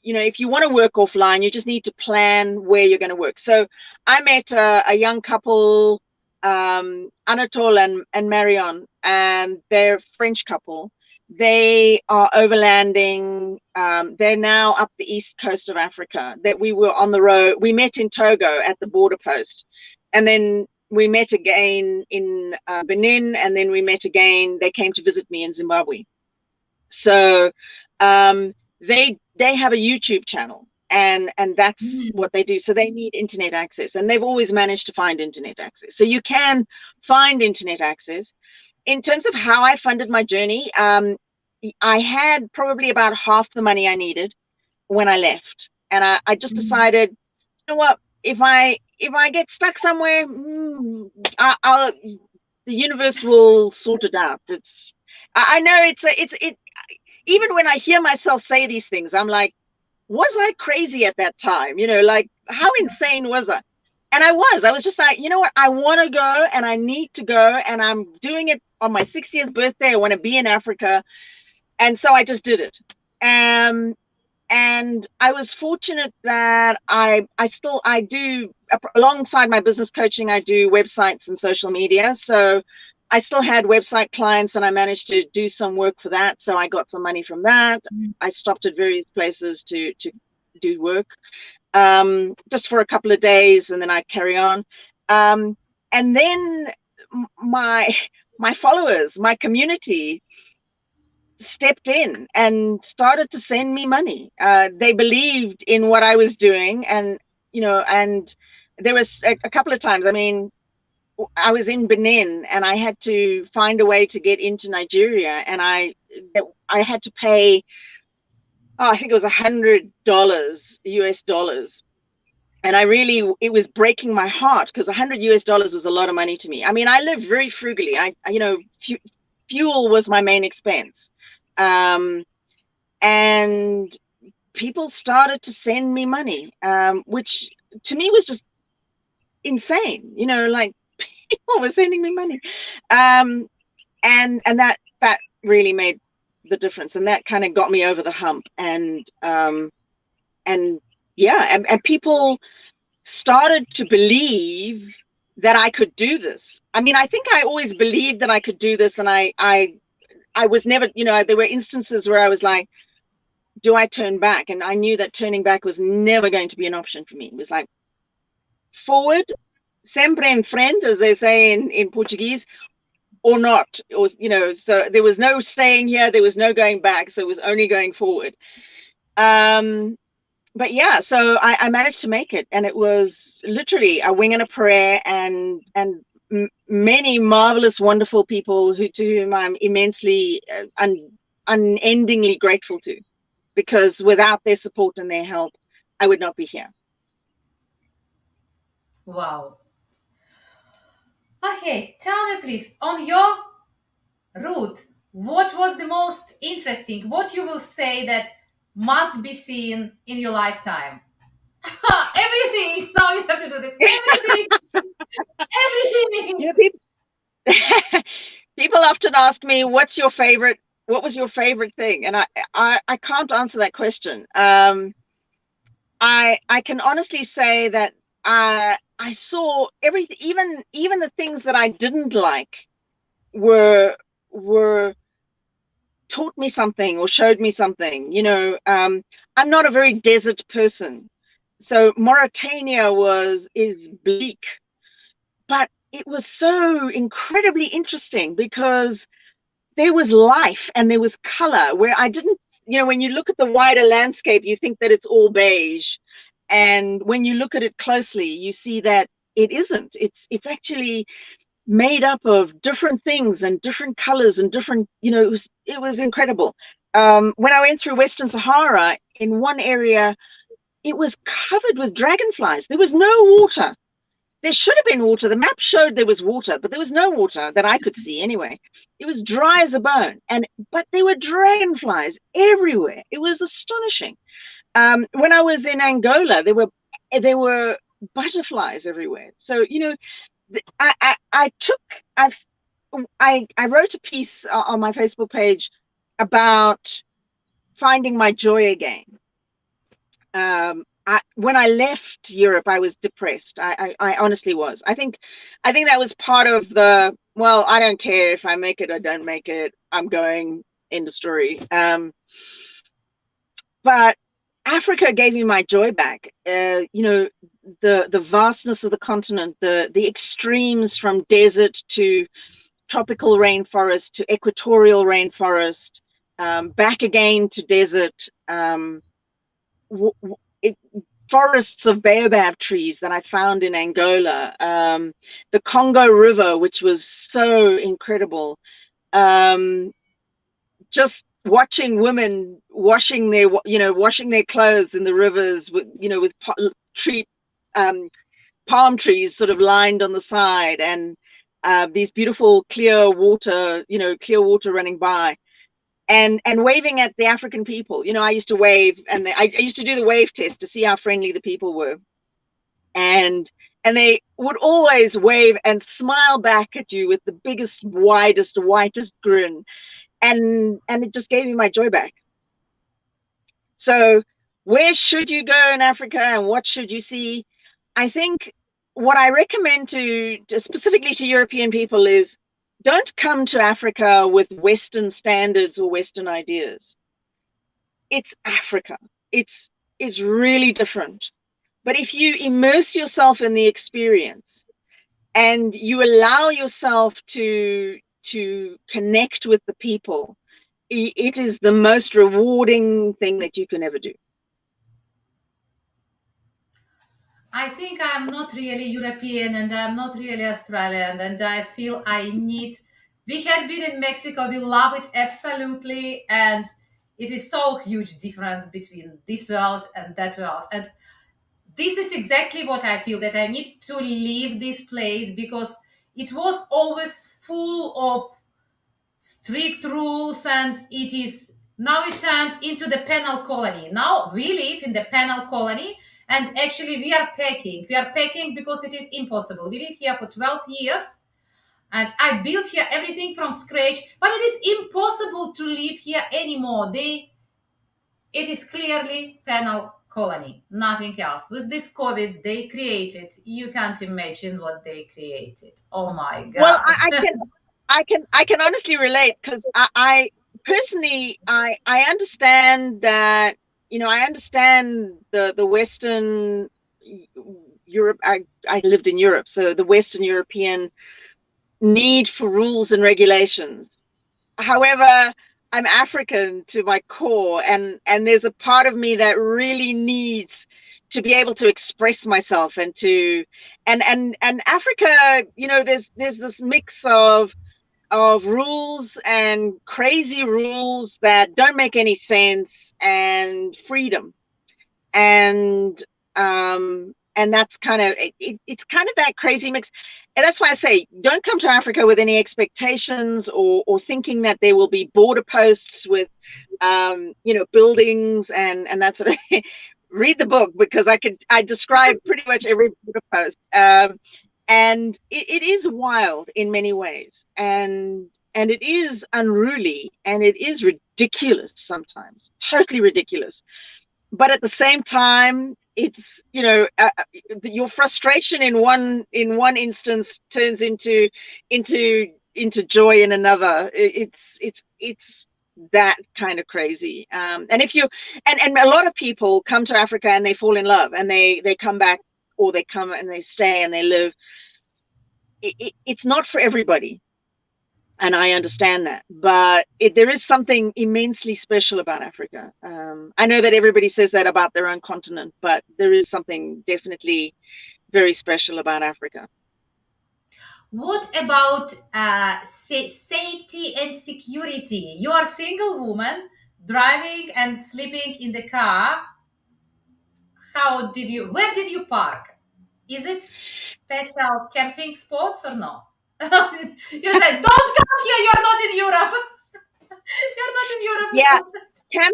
If you want to work offline, you just need to plan where you're going to work. So I met a young couple, Anatole and Marion, and they're a French couple. They are overlanding. They're now up the east coast of Africa. That we were on the road. We met in Togo at the border post, and then we met again in Benin, and then we met again. They came to visit me in Zimbabwe. So they have a YouTube channel, and that's Mhm. what they do. So they need internet access, and they've always managed to find internet access. So you can find internet access. In terms of how I funded my journey, I had probably about half the money I needed when I left, and I just Mhm. decided, you know what, if I get stuck somewhere, I'll the universe will sort it out. I know it. Even when I hear myself say these things, I'm like, was I crazy at that time? Like, how insane was I? And I was just like, you know what? I want to go and I need to go, and I'm doing it on my 60th birthday. I want to be in Africa. And so I just did it. Um, and I was fortunate that I do, alongside my business coaching, I do websites and social media. So I still had website clients, and I managed to do some work for that. So I got some money from that. I stopped at various places to do work, just for a couple of days, and then I'd carry on. And then my my followers, my community, stepped in and started to send me money. They believed in what I was doing, and there was a couple of times. I mean, I was in Benin, and I had to find a way to get into Nigeria, and I had to pay. Oh, I think it was $100 US dollars. And it was breaking my heart, because $100 US dollars was a lot of money to me. I mean, I lived very frugally. Fuel was my main expense. Um, and people started to send me money, which to me was just insane. Like, people were sending me money, and that really made the difference, and that kind of got me over the hump. And yeah, and people started to believe that I could do this. I mean, I think I always believed that I could do this, and I was never, there were instances where I was like, do I turn back? And I knew that turning back was never going to be an option for me. It was like, forward, sempre em frente, as they say in Portuguese, or not, or so there was no staying here, there was no going back, so it was only going forward. But yeah, so I managed to make it, and it was literally a wing and a prayer, and many marvelous, wonderful people to whom I'm immensely, unendingly grateful to, because without their support and their help, I would not be here. Wow. Okay, tell me please, on your route, what was the most interesting? What you will say that must be seen in your lifetime? Everything. Now you have to do this. Everything. Everything. People often ask me, what was your favorite thing? And I can't answer that question. I can honestly say that I saw everything, even the things that I didn't like were taught me something or showed me something. I'm not a very desert person, so Mauritania is bleak, but it was so incredibly interesting because there was life and there was color where I didn't, when you look at the wider landscape, you think that it's all beige. And when you look at it closely, you see that it isn't. It's actually made up of different things and different colors and different, it was incredible. When I went through Western Sahara, in one area, it was covered with dragonflies. There was no water. There should have been water. The map showed there was water, but there was no water that I could see anyway. It was dry as a bone, but there were dragonflies everywhere. It was astonishing. When I was in Angola, there were butterflies everywhere. So I wrote a piece on my Facebook page about finding my joy again. When I left Europe, I was depressed. I honestly was. I think that was part of the, well, I don't care if I make it or don't make it, I'm going, end of story. But Africa gave me my joy back. The vastness of the continent, the extremes from desert to tropical rainforest to equatorial rainforest, back again to desert. Forests of baobab trees that I found in Angola, the Congo River, which was so incredible. Just watching women washing their clothes in the rivers with palm trees sort of lined on the side, and these beautiful clear water running by. And waving at the African people. I used to wave, and I used to do the wave test to see how friendly the people were. And they would always wave and smile back at you with the biggest, widest, whitest grin. And it just gave me my joy back. So where should you go in Africa and what should you see? I think what I recommend to specifically to European people is, don't come to Africa with Western standards or Western ideas. It's Africa. It's really different. But if you immerse yourself in the experience and you allow yourself to connect with the people, it is the most rewarding thing that you can ever do. I think I'm not really European and I'm not really Australian, and I feel we have been in Mexico, we love it absolutely, and it is so huge difference between this world and that world. And this is exactly what I feel, that I need to leave this place, because it was always full of strict rules, and now it turned into the penal colony. Now we live in the penal colony. And actually, we are packing. We are packing because it is impossible. We live here for 12 years, and I built here everything from scratch, but it is impossible to live here anymore. It is clearly penal colony, nothing else. With this COVID, they created, you can't imagine what they created. Oh my God. Well, I can honestly relate, because I personally, I understand that. I understand the Western Europe. I lived in Europe, so the Western European need for rules and regulations. However, I'm African to my core, and there's a part of me that really needs to be able to express myself and to and Africa, you know, there's this mix of rules and crazy rules that don't make any sense, and freedom, and that's kind of it's kind of that crazy mix. And that's why I say, don't come to Africa with any expectations, or thinking that there will be border posts with you know, buildings and that sort of read the book, because I describe pretty much every border post, and it is wild in many ways, and it is unruly, and it is ridiculous sometimes, totally ridiculous. But at the same time, it's, you know, your frustration in one instance turns into joy in another. It's that kind of crazy. And if you and a lot of people come to Africa and they fall in love, and they come back, or they come and they stay and they live. It's not for everybody, and I understand that, but there is something immensely special about Africa. I know that everybody says that about their own continent, but there is something definitely very special about Africa. What about safety and security? You are a single woman driving and sleeping in the car. Where did you park? Is it special camping spots or no? You said, don't come here, you're not in Europe. You're not in Europe. Yeah,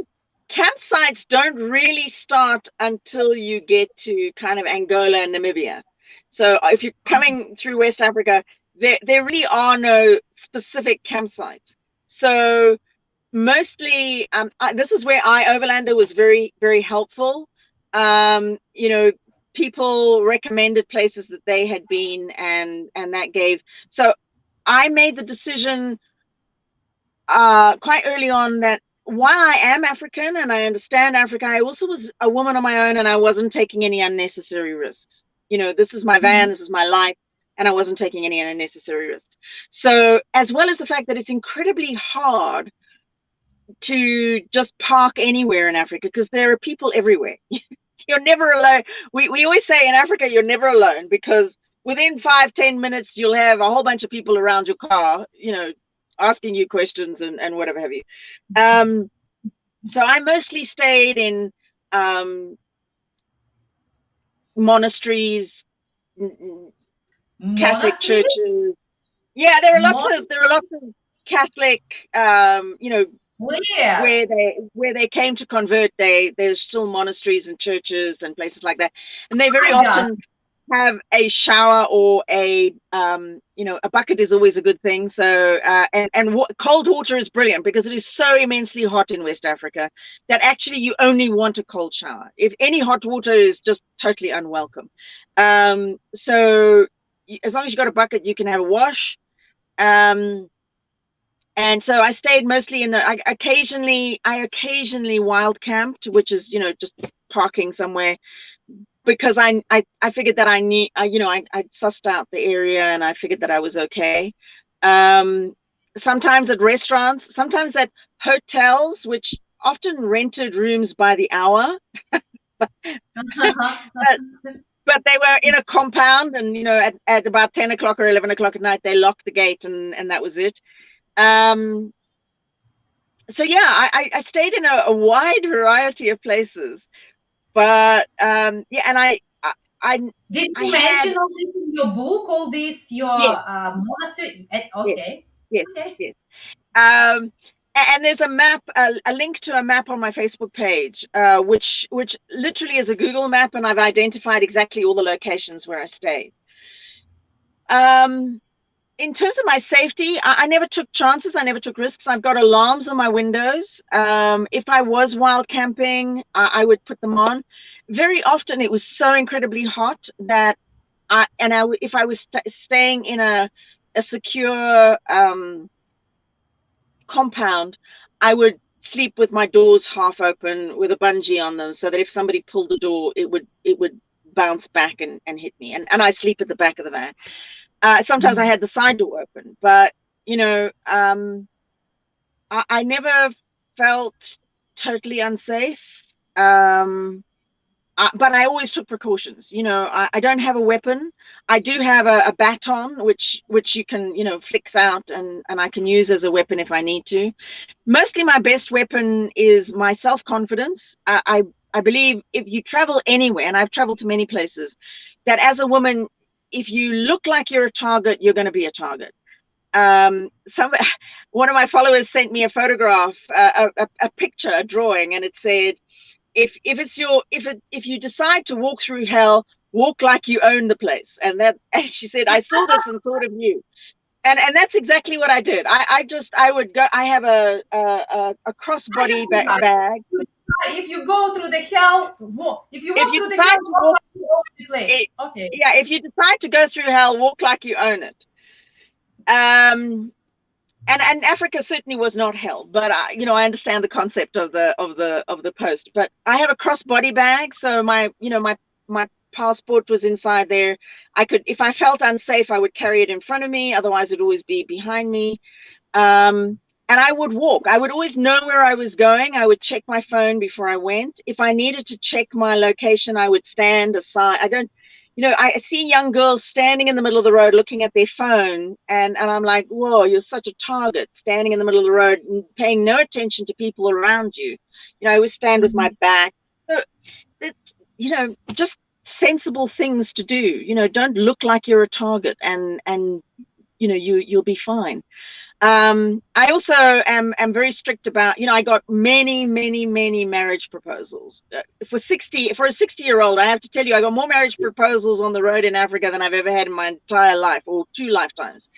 campsites don't really start until you get to kind of Angola and Namibia. So if you're coming through West Africa, there really are no specific campsites. So mostly, this is where Overlander was very, very helpful. You know, people recommended places that they had been, and that gave. So I made the decision quite early on that while I am African and I understand Africa, I also was a woman on my own, and I wasn't taking any unnecessary risks. You know, this is my van, this is my life, and I wasn't taking any unnecessary risks. So, as well as the fact that it's incredibly hard to just park anywhere in Africa, because there are people everywhere. You're never alone. We always say in Africa, you're never alone, because within 5-10 minutes, you'll have a whole bunch of people around your car, you know, asking you questions and whatever have you. So I mostly stayed in monasteries, Catholic churches. Yeah, there are lots of Catholic, you know, where they came to convert. There's still monasteries and churches and places like that, and they very often have a shower, or a you know, a bucket is always a good thing. So and cold water is brilliant, because it is so immensely hot in West Africa that actually you only want a cold shower. If any hot water is just totally unwelcome. So as long as you got a bucket, you can have a wash. And so I stayed mostly in I occasionally wild camped, which is, you know, just parking somewhere, because I figured that I sussed out the area, and I figured that I was okay. Sometimes at restaurants, sometimes at hotels, which often rented rooms by the hour. But they were in a compound, and, you know, at about 10 o'clock or 11 o'clock at night, they locked the gate, and that was it. So yeah, I stayed in a wide variety of places, but yeah, and I did you mention all this in your book? All this, your monastery? Okay. Yes. Okay. Yes. And there's a map, a link to a map on my Facebook page, which literally is a Google map, and I've identified exactly all the locations where I stayed. In terms of my safety, I never took chances. I never took risks. I've got alarms on my windows. If I was wild camping, I would put them on. Very often it was so incredibly hot that if I was staying in a secure compound, I would sleep with my doors half open with a bungee on them, so that if somebody pulled the door, it would bounce back and hit me. And I sleep at the back of the van. Sometimes I had the side door open, but you know, I never felt totally unsafe. But I always took precautions. You know, I don't have a weapon. I do have a baton, which you can, you know, flicks out, and I can use as a weapon if I need to. Mostly my best weapon is my self-confidence. I believe if you travel anywhere, and I've traveled to many places, that as a woman, if you look like you're a target, you're going to be a target. One of my followers sent me a photograph, a picture, a drawing, and it said, if you decide to walk through hell, walk like you own the place. And she said, I saw this and thought of you. And that's exactly what I did. I would go. I have a crossbody bag. If you go through the hell, if you walk through the hell, walk like you own the place. Okay. Yeah, if you decide to go through hell, walk like you own it. And Africa certainly was not hell, but you know, I understand the concept of the post. But I have a crossbody bag, so my passport was inside there. I could, if I felt unsafe, I would carry it in front of me. Otherwise, it'd always be behind me. And I would walk. I would always know where I was going. I would check my phone before I went. If I needed to check my location, I would stand aside. I see young girls standing in the middle of the road looking at their phone, and I'm like, whoa, you're such a target, standing in the middle of the road and paying no attention to people around you. You know, I always stand with my back. So, just sensible things to do. You know, don't look like you're a target, and you know, you'll be fine. I also am very strict about, you know, I got many marriage proposals. For a 60-year-old, I have to tell you, I got more marriage proposals on the road in Africa than I've ever had in my entire life, or 2 lifetimes.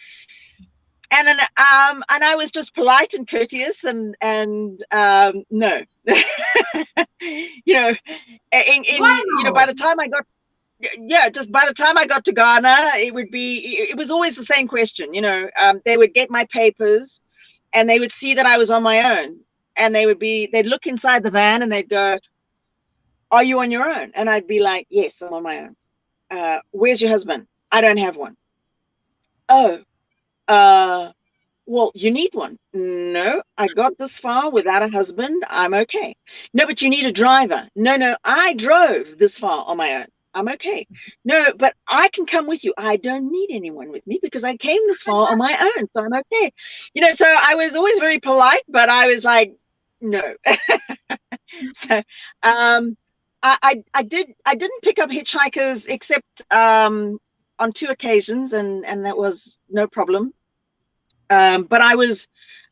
And then, and I was just polite and courteous, and no, you know, you know, by the time I got. Yeah, just by the time I got to Ghana, it was always the same question. You know, they would get my papers, and they would see that I was on my own, and they'd look inside the van and they'd go, "Are you on your own?" And I'd be like, "Yes, I'm on my own." Where's your husband? I don't have one. Oh, well, you need one. No, I got this far without a husband. I'm okay. No, but you need a driver. No, I drove this far on my own. I'm okay. No, but I can come with you. I don't need anyone with me because I came this far on my own, so I'm okay. You know, so I was always very polite, but I was like, no. So I didn't pick up hitchhikers except on 2 occasions, and that was no problem. But I was,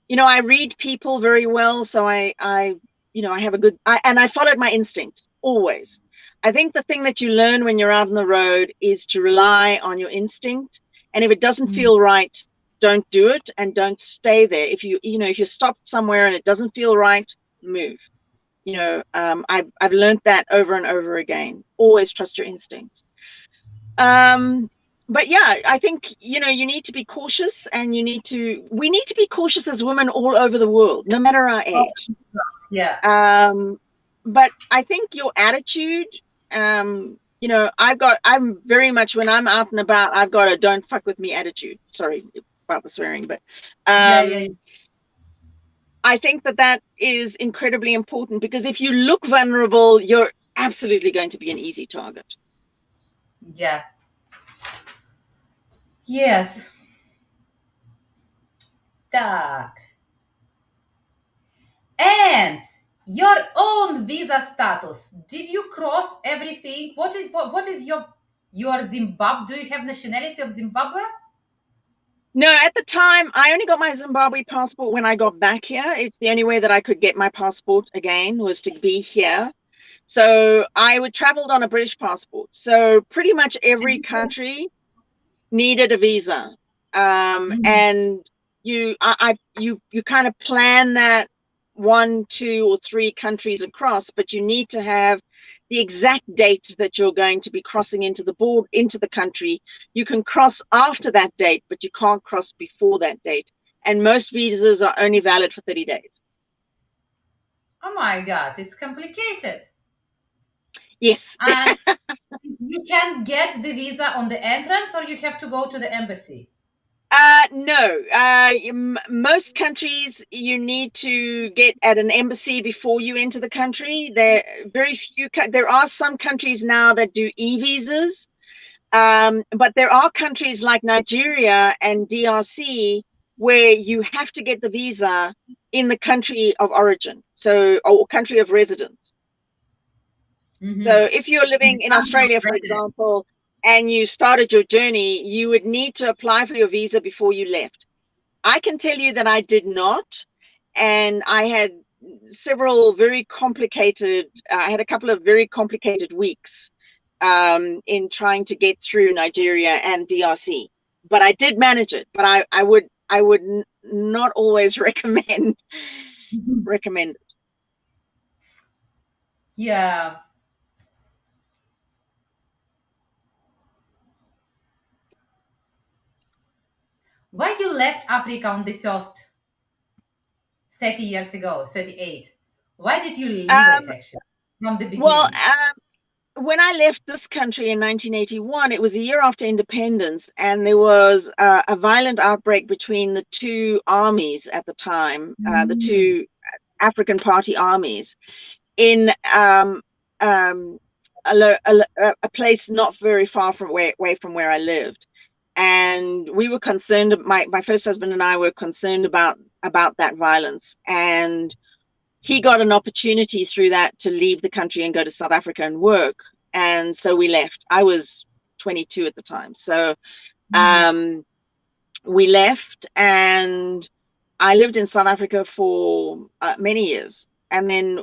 you know, I read people very well, so I have a good, and I followed my instincts always. I think the thing that you learn when you're out on the road is to rely on your instinct. And if it doesn't feel right, don't do it, and don't stay there. If you're stopped somewhere and it doesn't feel right, move. You know, I've learned that over and over again. Always trust your instincts. But yeah, I think, you know, you need to be cautious, and we need to be cautious as women all over the world, no matter our age. Yeah. But I think your attitude, you know, I'm very much, when I'm out and about, I've got a don't fuck with me attitude. Sorry about the swearing, but Yeah. I think that is incredibly important, because if you look vulnerable, you're absolutely going to be an easy target. Yeah. Yes. Так. And your own visa status. Did you cross everything? What is your Zimbabwe? Do you have nationality of Zimbabwe? No, at the time, I only got my Zimbabwe passport when I got back here. It's the only way that I could get my passport again, was to be here. So I traveled on a British passport. So pretty much every country needed a visa. And you kind of plan that 1, 2, or 3 countries across, but you need to have the exact date that you're going to be crossing into the country. You can cross after that date, but you can't cross before that date. And most visas are only valid for 30 days. Oh my God, it's complicated. Yes. And you can get the visa on the entrance, or you have to go to the embassy? No. Most countries you need to get at an embassy before you enter the country. There are some countries now that do e-visas, but there are countries like Nigeria and DRC where you have to get the visa in the country of origin, or country of residence. So if you're In the living in country of Australia, for residence. example, and you started your journey, you would need to apply for your visa before you left. I can tell you that I did not, and I had I had a couple of very complicated weeks in trying to get through Nigeria and DRC. But I did manage it. But I would not always recommend it. Yeah. Why you left Africa on the first 30 years ago, 38? Why did you leave it, Um, actually, from the well, beginning? when I left this country in 1981, it was a year after independence, and there was a violent outbreak between the two armies at the time, the Mm. two African Party armies, in um, a place not very far away from where I lived. And we were concerned, my first husband and I were concerned about that violence. And he got an opportunity through that to leave the country and go to South Africa and work. And so we left. I was 22 at the time. So Mm. we left, and I lived in South Africa for many years. And then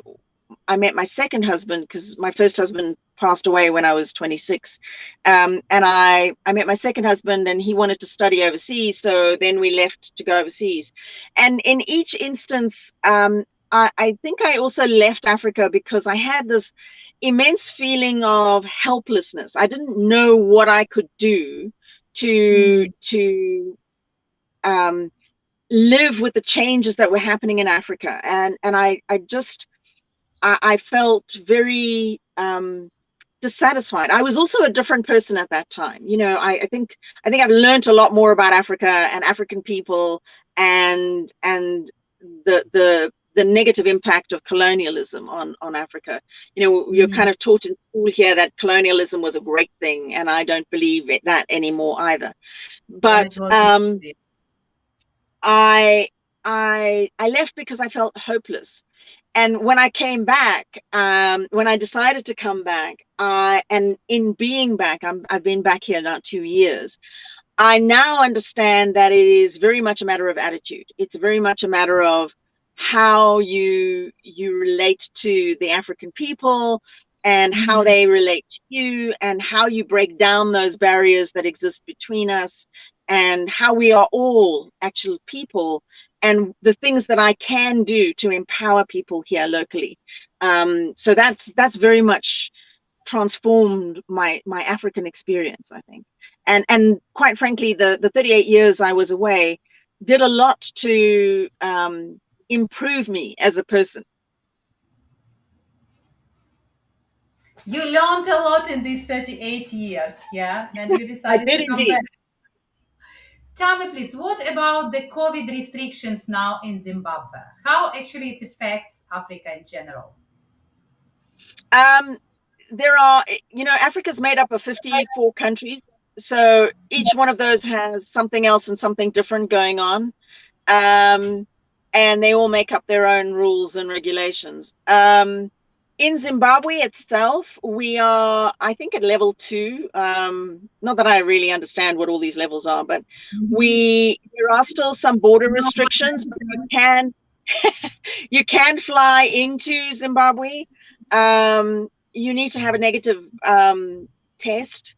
I met my second husband, because my first husband passed away when I was 26. And I met my second husband, and he wanted to study overseas. So then we left to go overseas. And in each instance, I think I also left Africa because I had this immense feeling of helplessness. I didn't know what I could do to Mm. um, live with the changes that were happening in Africa. And I felt very dissatisfied. I was also a different person at that time. I think I've learned a lot more about Africa and African people, and the negative impact of colonialism on Africa. You're Mm. kind of taught in school here that colonialism was a great thing, and I don't believe that anymore either. When But it was. I left because I felt hopeless. And when I came back, when I decided to come back, and in being back, I've been back here now 2 years. I now understand that it is very much a matter of attitude. It's very much a matter of how you relate to the African people, and how Mhm. they relate to you, and how you break down those barriers that exist between us, and how we are all actual people, and the things that I can do to empower people here locally. So that's very much transformed my African experience, I think. And quite frankly, the 38 years I was away did a lot to improve me as a person. You learned a lot in these 38 years, yeah? And you I decided did to come back. indeed. Tell me, please, what about the COVID restrictions now in Zimbabwe? How actually it affects Africa in general? Um, there are, Africa's made up of 54 countries. So each one of those has something else and something different going on. Um, and they all make up their own rules and regulations. In Zimbabwe itself, we are, I think, at level 2. Not that I really understand what all these levels are, but Mhm. there are still some border No, restrictions, but you can fly into Zimbabwe. You need to have a negative test.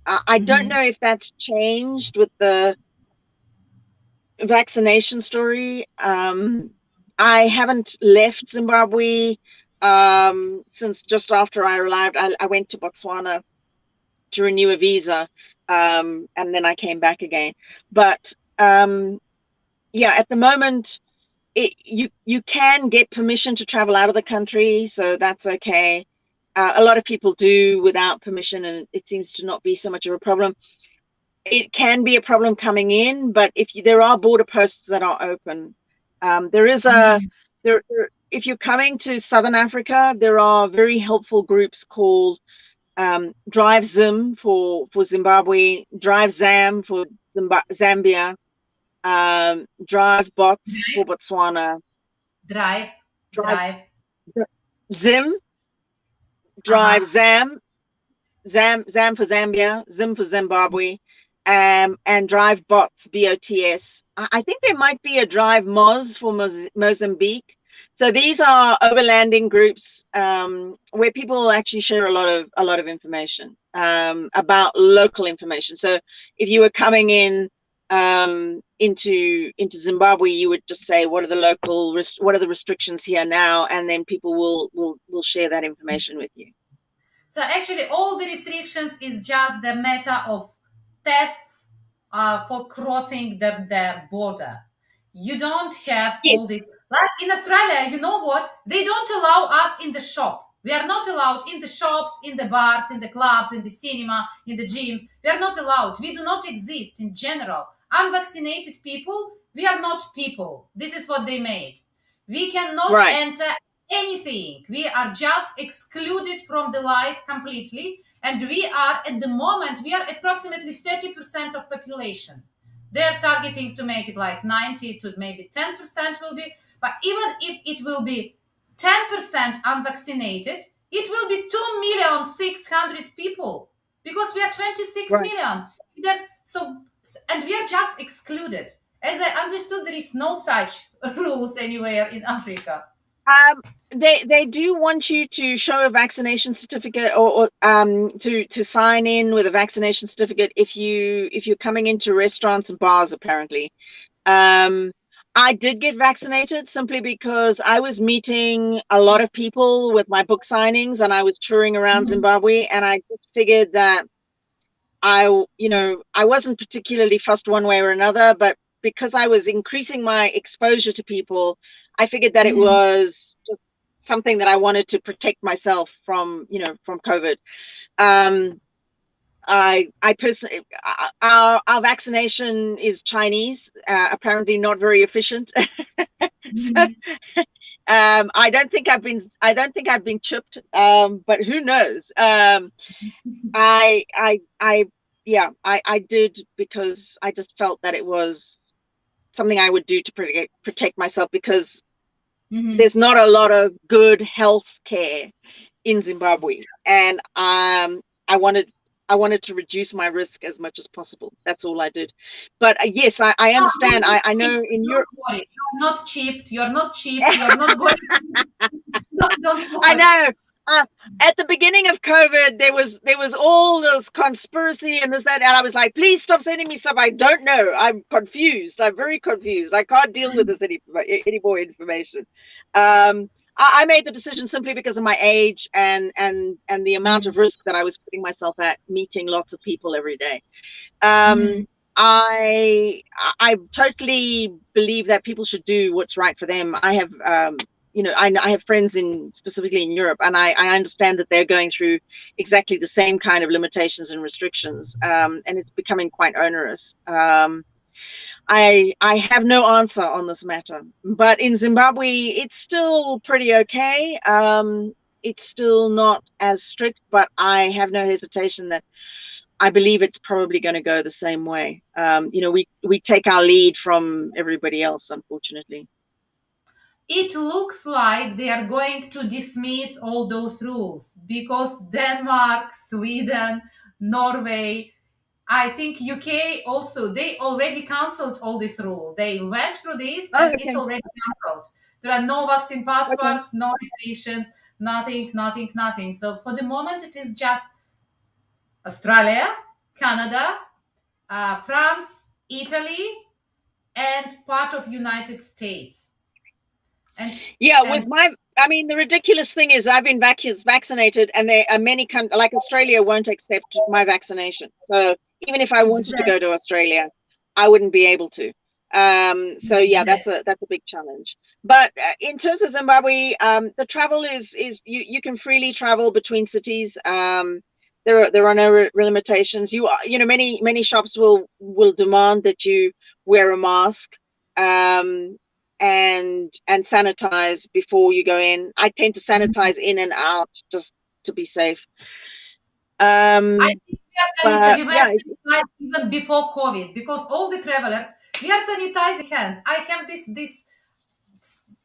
I don't Mhm. know if that's changed with the vaccination story. I haven't left Zimbabwe since just after I arrived. I went to Botswana to renew a visa, and then I came back again. But yeah, at the moment, you can get permission to travel out of the country, so that's okay. a lot of people do without permission, and it seems to not be so much of a problem. It can be a problem coming in, but there are border posts that are open. There is if you're coming to Southern Africa, there are very helpful groups called Drive Zim for Zimbabwe, Drive Zam for Zambia, Drive Bots for Botswana. Drive Zim, Drive Zam for Zambia, Zim for Zimbabwe, and Drive Bots, BOTS. I think there might be a Drive Moz for Mozambique. So these are overlanding groups where people actually share a lot of information about local information. So if you were coming in into Zimbabwe, you would just say, what are the restrictions here now, and then people will share that information with you. So actually, all the restrictions is just the matter of tests for crossing the border. You don't have all this. Like in Australia, you know what? They don't allow us in the shop. We are not allowed in the shops, in the bars, in the clubs, in the cinema, in the gyms. We are not allowed. We do not exist in general. Unvaccinated people, we are not people. This is what they made. We cannot enter anything. We are just excluded from the life completely. And we are, at the moment, we are approximately 30% of population. They're targeting to make it like 90 to maybe 10% will be. But even if it will be 10% unvaccinated, it will be 2,600,000 people, because we are 26 million. So, and we are just excluded. As I understood, there is no such rules anywhere in Africa. They do want you to show a vaccination certificate, or to sign in with a vaccination certificate if you're coming into restaurants and bars, apparently. I did get vaccinated simply because I was meeting a lot of people with my book signings, and I was touring around Zimbabwe, and I just figured that I wasn't particularly fussed one way or another, but because I was increasing my exposure to people, I figured that it was just something that I wanted to protect myself from COVID. I personally, our vaccination is Chinese, apparently not very efficient. So, I don't think I've been chipped, but who knows? I did, because I just felt that it was something I would do to protect myself, because there's not a lot of good health care in Zimbabwe, and I wanted to reduce my risk as much as possible. That's all I did. But yes, I understand. I know in Europe. You're not chipped. You're not cheap. You're not going. I know. At the beginning of COVID, there was all this conspiracy and this, that, and I was like, please stop sending me stuff I don't know. I'm confused. I'm very confused. I can't deal with this any more information. I made the decision simply because of my age and the amount of risk that I was putting myself at, meeting lots of people every day. I totally believe that people should do what's right for them. I have I have friends specifically in Europe, and I understand that they're going through exactly the same kind of limitations and restrictions, and it's becoming quite onerous. I have no answer on this matter, but in Zimbabwe, it's still pretty okay. It's still not as strict, but I have no hesitation that I believe it's probably going to go the same way. We take our lead from everybody else, unfortunately. It looks like they are going to dismiss all those rules, because Denmark, Sweden, Norway, I think UK also, they already cancelled all this rule. They went through this, and it's already cancelled. There are no vaccine passports, no restrictions, nothing. So for the moment, it is just Australia, Canada, France, Italy, and part of United States. The ridiculous thing is I've been vaccinated, and there are many countries, like Australia, won't accept my vaccination. So even if I wanted to go to Australia, I wouldn't be able to. So yeah, that's a big challenge. But in terms of Zimbabwe, the travel is you can freely travel between cities. There are no limitations. Many shops will demand that you wear a mask, and sanitize before you go in. I tend to sanitize in and out just to be safe. I think we were Yeah, sanitized even before COVID, because all the travelers, we are sanitizing hands. I have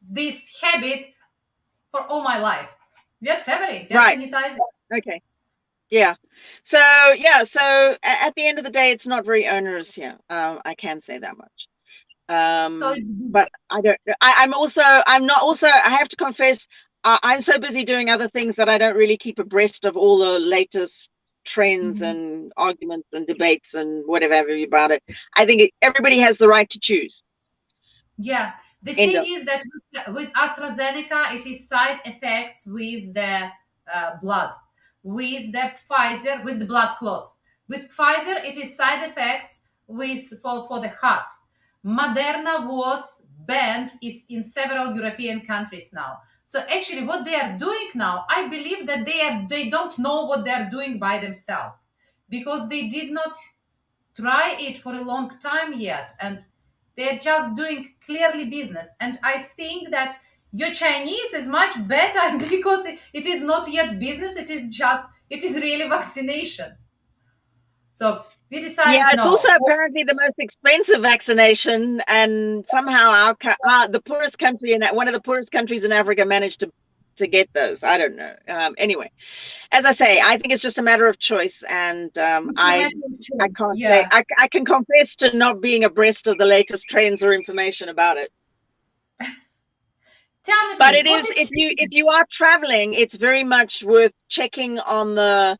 this habit for all my life. We are traveling, we are right. sanitizing. Okay. Yeah. So at the end of the day, it's not very onerous here. I can say that much. So But I don't. I have to confess, I'm so busy doing other things that I don't really keep abreast of all the latest trends and arguments and debates and whatever about it. I think everybody has the right to choose. yeah, the End thing of. is that with AstraZeneca, it is side effects with the blood. With the Pfizer, with the blood clots. With Pfizer, it is side effects for the heart. Moderna was banned is in several European countries now. So actually, what they are doing now, I believe that they don't know what they are doing by themselves, because they did not try it for a long time yet, and they're just doing clearly business. And I think that your Chinese is much better because it is not yet business, it is really vaccination. So we Yeah, decided it's also no. apparently the most expensive vaccination, and somehow the poorest country in one of the poorest countries in Africa managed to get those. I don't know. Anyway, as I say, I think it's just a matter of choice, and I can't say Yeah. I can confess to not being abreast of the latest trends or information about it. Tell me, But please, it what is, is if you are traveling, it's very much worth checking on the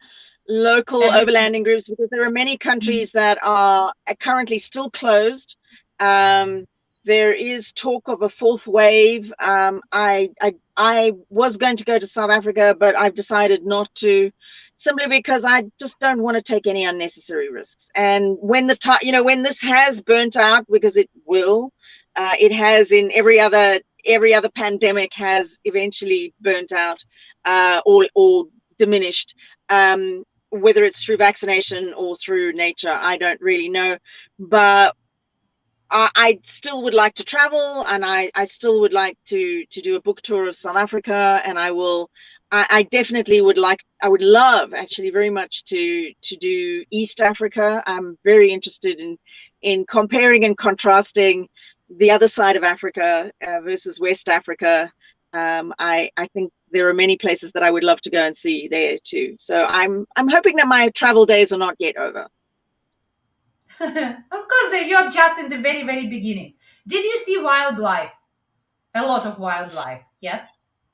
local everything? overlanding groups, because there are many countries that are currently still closed. There is talk of a fourth wave. I was going to go to South Africa, but I've decided not to, simply because I just don't want to take any unnecessary risks. And when when this has burnt out, because it will, it has in every other pandemic has eventually burnt out, or diminished, whether it's through vaccination or through nature. I don't really know, but I still would like to travel, and I still would like to do a book tour of South Africa, and I definitely would love actually very much to do East Africa. I'm very interested in comparing and contrasting the other side of Africa versus West Africa. I think there are many places that I would love to go and see there too. So I'm hoping that my travel days are not yet over. Of course, you're just in the very, very beginning. Did you see wildlife? A lot of wildlife, yes?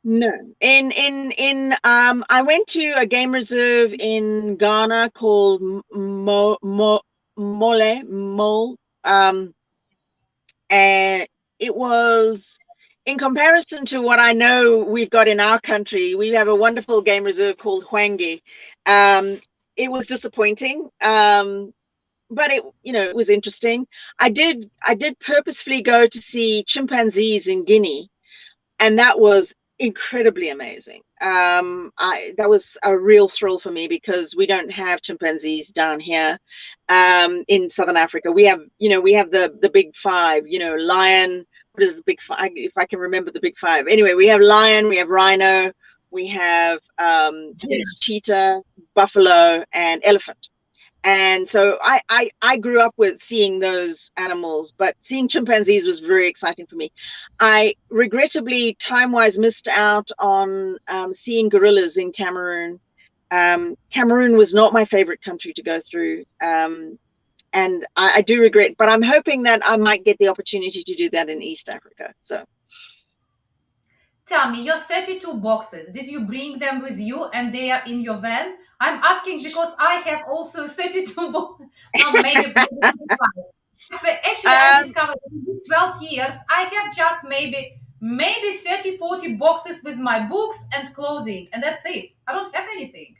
No. I went to a game reserve in Ghana called Mole. And it was, in comparison to what I know we've got in our country, we have a wonderful game reserve called Hwange. It was disappointing. But it was interesting. I did purposefully go to see chimpanzees in Guinea, and that was incredibly amazing. That was a real thrill for me, because we don't have chimpanzees down here in Southern Africa. We have the big five, lion. What is the big five? If I can remember the big five. Anyway, we have lion, we have rhino, we have cheetah, buffalo, and elephant. And so I grew up with seeing those animals, but seeing chimpanzees was very exciting for me. I regrettably, time-wise, missed out on seeing gorillas in Cameroon. Cameroon was not my favorite country to go through, and I do regret, but I'm hoping that I might get the opportunity to do that in East Africa. So. Tell me, your 32 boxes, did you bring them with you and they are in your van? I'm asking because I have also 32 boxes. No, maybe 25. But actually, I discovered in these 12 years, I have just maybe 30, 40 boxes with my books and clothing, and that's it. I don't have anything.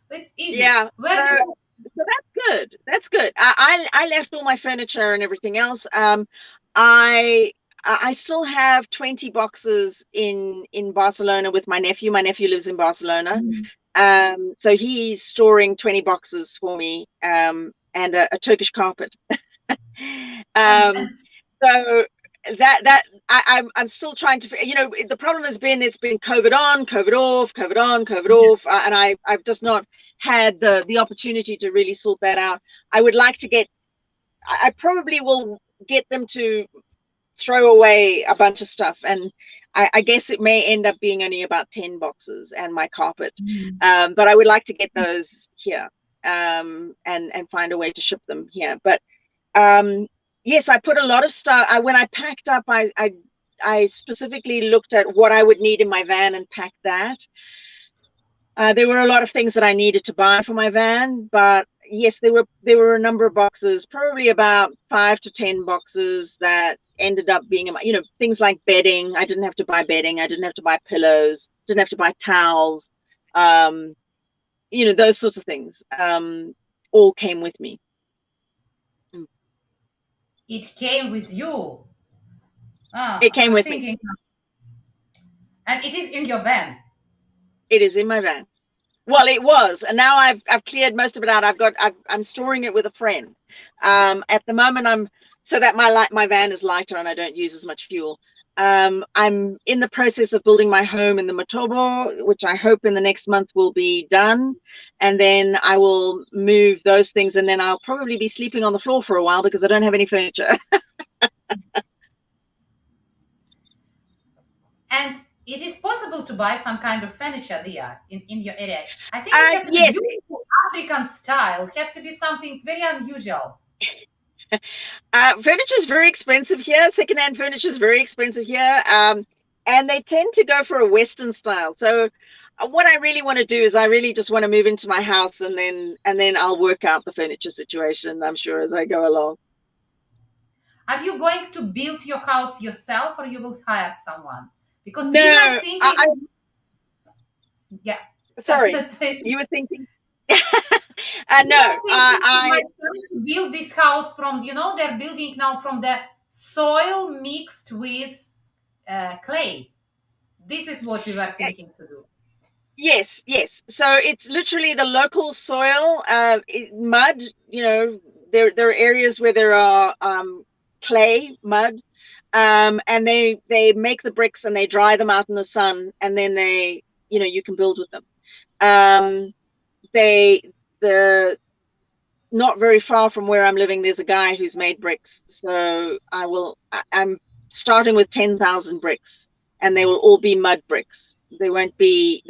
So it's easy. Yeah. Where do So that's good. That's good. I left all my furniture and everything else. I still have 20 boxes in Barcelona with my nephew. My nephew lives in Barcelona. So he's storing 20 boxes for me, and a Turkish carpet. So I'm still trying to, the problem has been, it's been COVID on, COVID off, COVID on, COVID off, and I've just not had the opportunity to really sort that out. I would like to I probably will get them to throw away a bunch of stuff, and I guess it may end up being only about 10 boxes and my carpet, but I would like to get those here, and find a way to ship them here. But yes, I put a lot of stuff. When I packed up, I specifically looked at what I would need in my van and packed that. There were a lot of things that I needed to buy for my van, but yes, there were a number of boxes, probably about 5 to 10 boxes that ended up being, things like bedding. I didn't have to buy bedding. I didn't have to buy pillows. Didn't have to buy towels. Those sorts of things all came with me. It came with you. It came with me. And it is in your van. It is in my van. Well, it was, and now I've cleared most of it out. I'm storing it with a friend. At the moment, so that my van is lighter and I don't use as much fuel. I'm in the process of building my home in the Matobo, which I hope in the next month will be done, and then I will move those things, and then I'll probably be sleeping on the floor for a while because I don't have any furniture. And it is possible to buy some kind of furniture there in your area. I think it has to be beautiful African style. It has to be something very unusual. Furniture is very expensive here. Secondhand furniture is very expensive here, and they tend to go for a Western style. So what I really want to do is I really just want to move into my house, and then I'll work out the furniture situation, I'm sure, as I go along. Are you going to build your house yourself, or you will hire someone? Because no, we were thinking. Yeah. Sorry, you were thinking. No, I build this house from, they're building now from the soil mixed with clay. This is what we were thinking to do. Yes. So it's literally the local soil, mud. There are areas where there are clay, mud, and they make the bricks and they dry them out in the sun, and then you can build with them. Not very far from where I'm living, there's a guy who's made bricks. So I'm starting with 10,000 bricks, and they will all be mud bricks. They won't be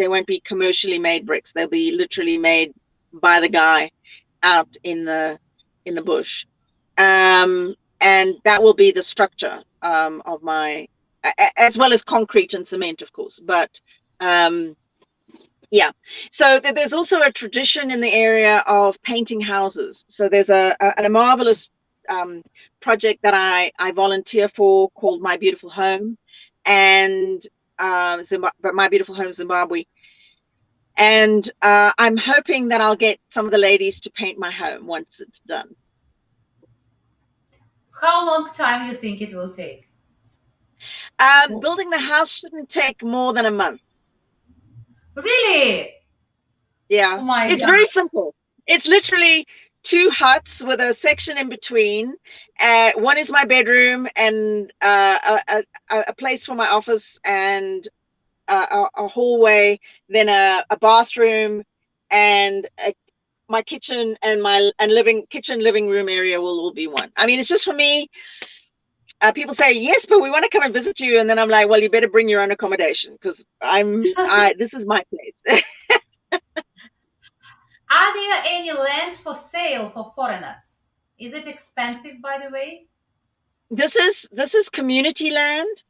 commercially made bricks. They'll be literally made by the guy out in the bush. And that will be the structure of my, as well as concrete and cement, of course. But yeah, so there's also a tradition in the area of painting houses. So there's a marvelous project that I volunteer for called My Beautiful Home, and My Beautiful Home Zimbabwe. And I'm hoping that I'll get some of the ladies to paint my home once it's done. How long time you think it will take? Building the house shouldn't take more than a month. Really? Yeah. Oh my it's God. Very simple. It's literally 2 huts with a section in between. One is my bedroom, and a place for my office, and a hallway, then a bathroom, and my kitchen and living room area will all be one. I mean, it's just for me. People say, yes, but we want to come and visit you. And then I'm like, well, you better bring your own accommodation, because this is my place. Are there any land for sale for foreigners? Is it expensive, by the way? This is community land.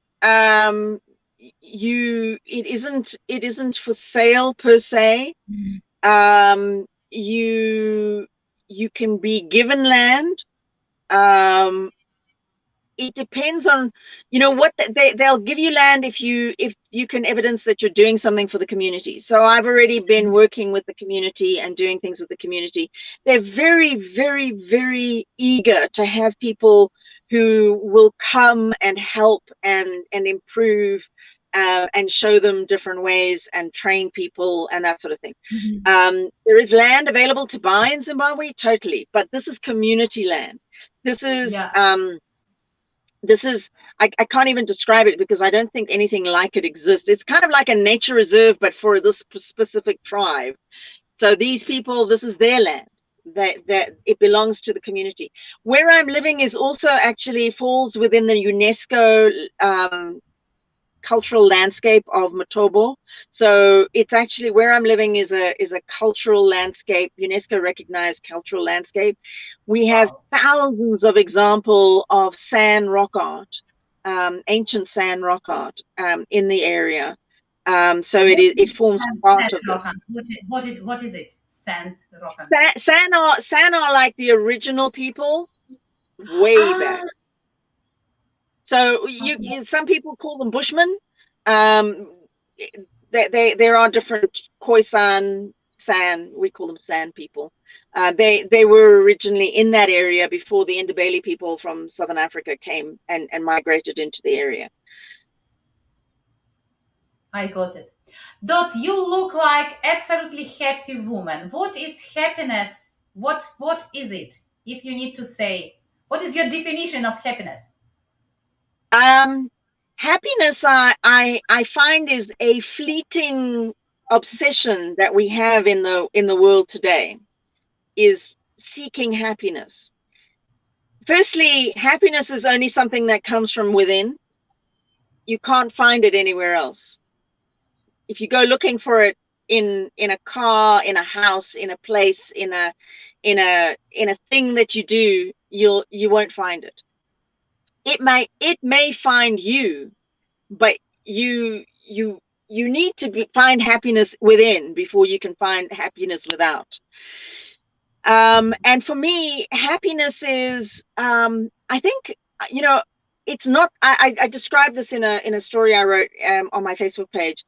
It isn't for sale per se. You can be given land. It depends on, what they'll give you land if you can evidence that you're doing something for the community. So I've already been working with the community and doing things with the community. They're very, very, very eager to have people who will come and help and improve and show them different ways and train people and that sort of thing. There is land available to buy in Zimbabwe, totally, but this is community land. This is I can't even describe it because I don't think anything like it exists. It's kind of like a nature reserve, but for this specific tribe. So these people, this is their land. That it belongs to the community. Where I'm living is also actually falls within the UNESCO cultural landscape of Matobo. So it's actually, where I'm living is a cultural landscape, UNESCO recognized cultural landscape. We have thousands of examples of sand rock art, ancient sand rock art in the area. So it forms part of this. What is it? Sand rock. San are like the original people way back. So some people call them Bushmen. There are different Khoisan, San, we call them San people. They were originally in that area before the Ndebele people from Southern Africa came and migrated into the area. I got it. Dot, you look like absolutely happy woman. What is happiness? What is it? If you need to say, what is your definition of happiness? Happiness, I find, is a fleeting obsession that we have in the world today, is seeking happiness. Firstly, happiness is only something that comes from within. You can't find it anywhere else. If you go looking for it in a car, in a house, in a place, in a thing that you do, you won't find it. It may find you, but you need to find happiness within before you can find happiness without. And for me, happiness is, I think, it's not. I described this in a story I wrote on my Facebook page.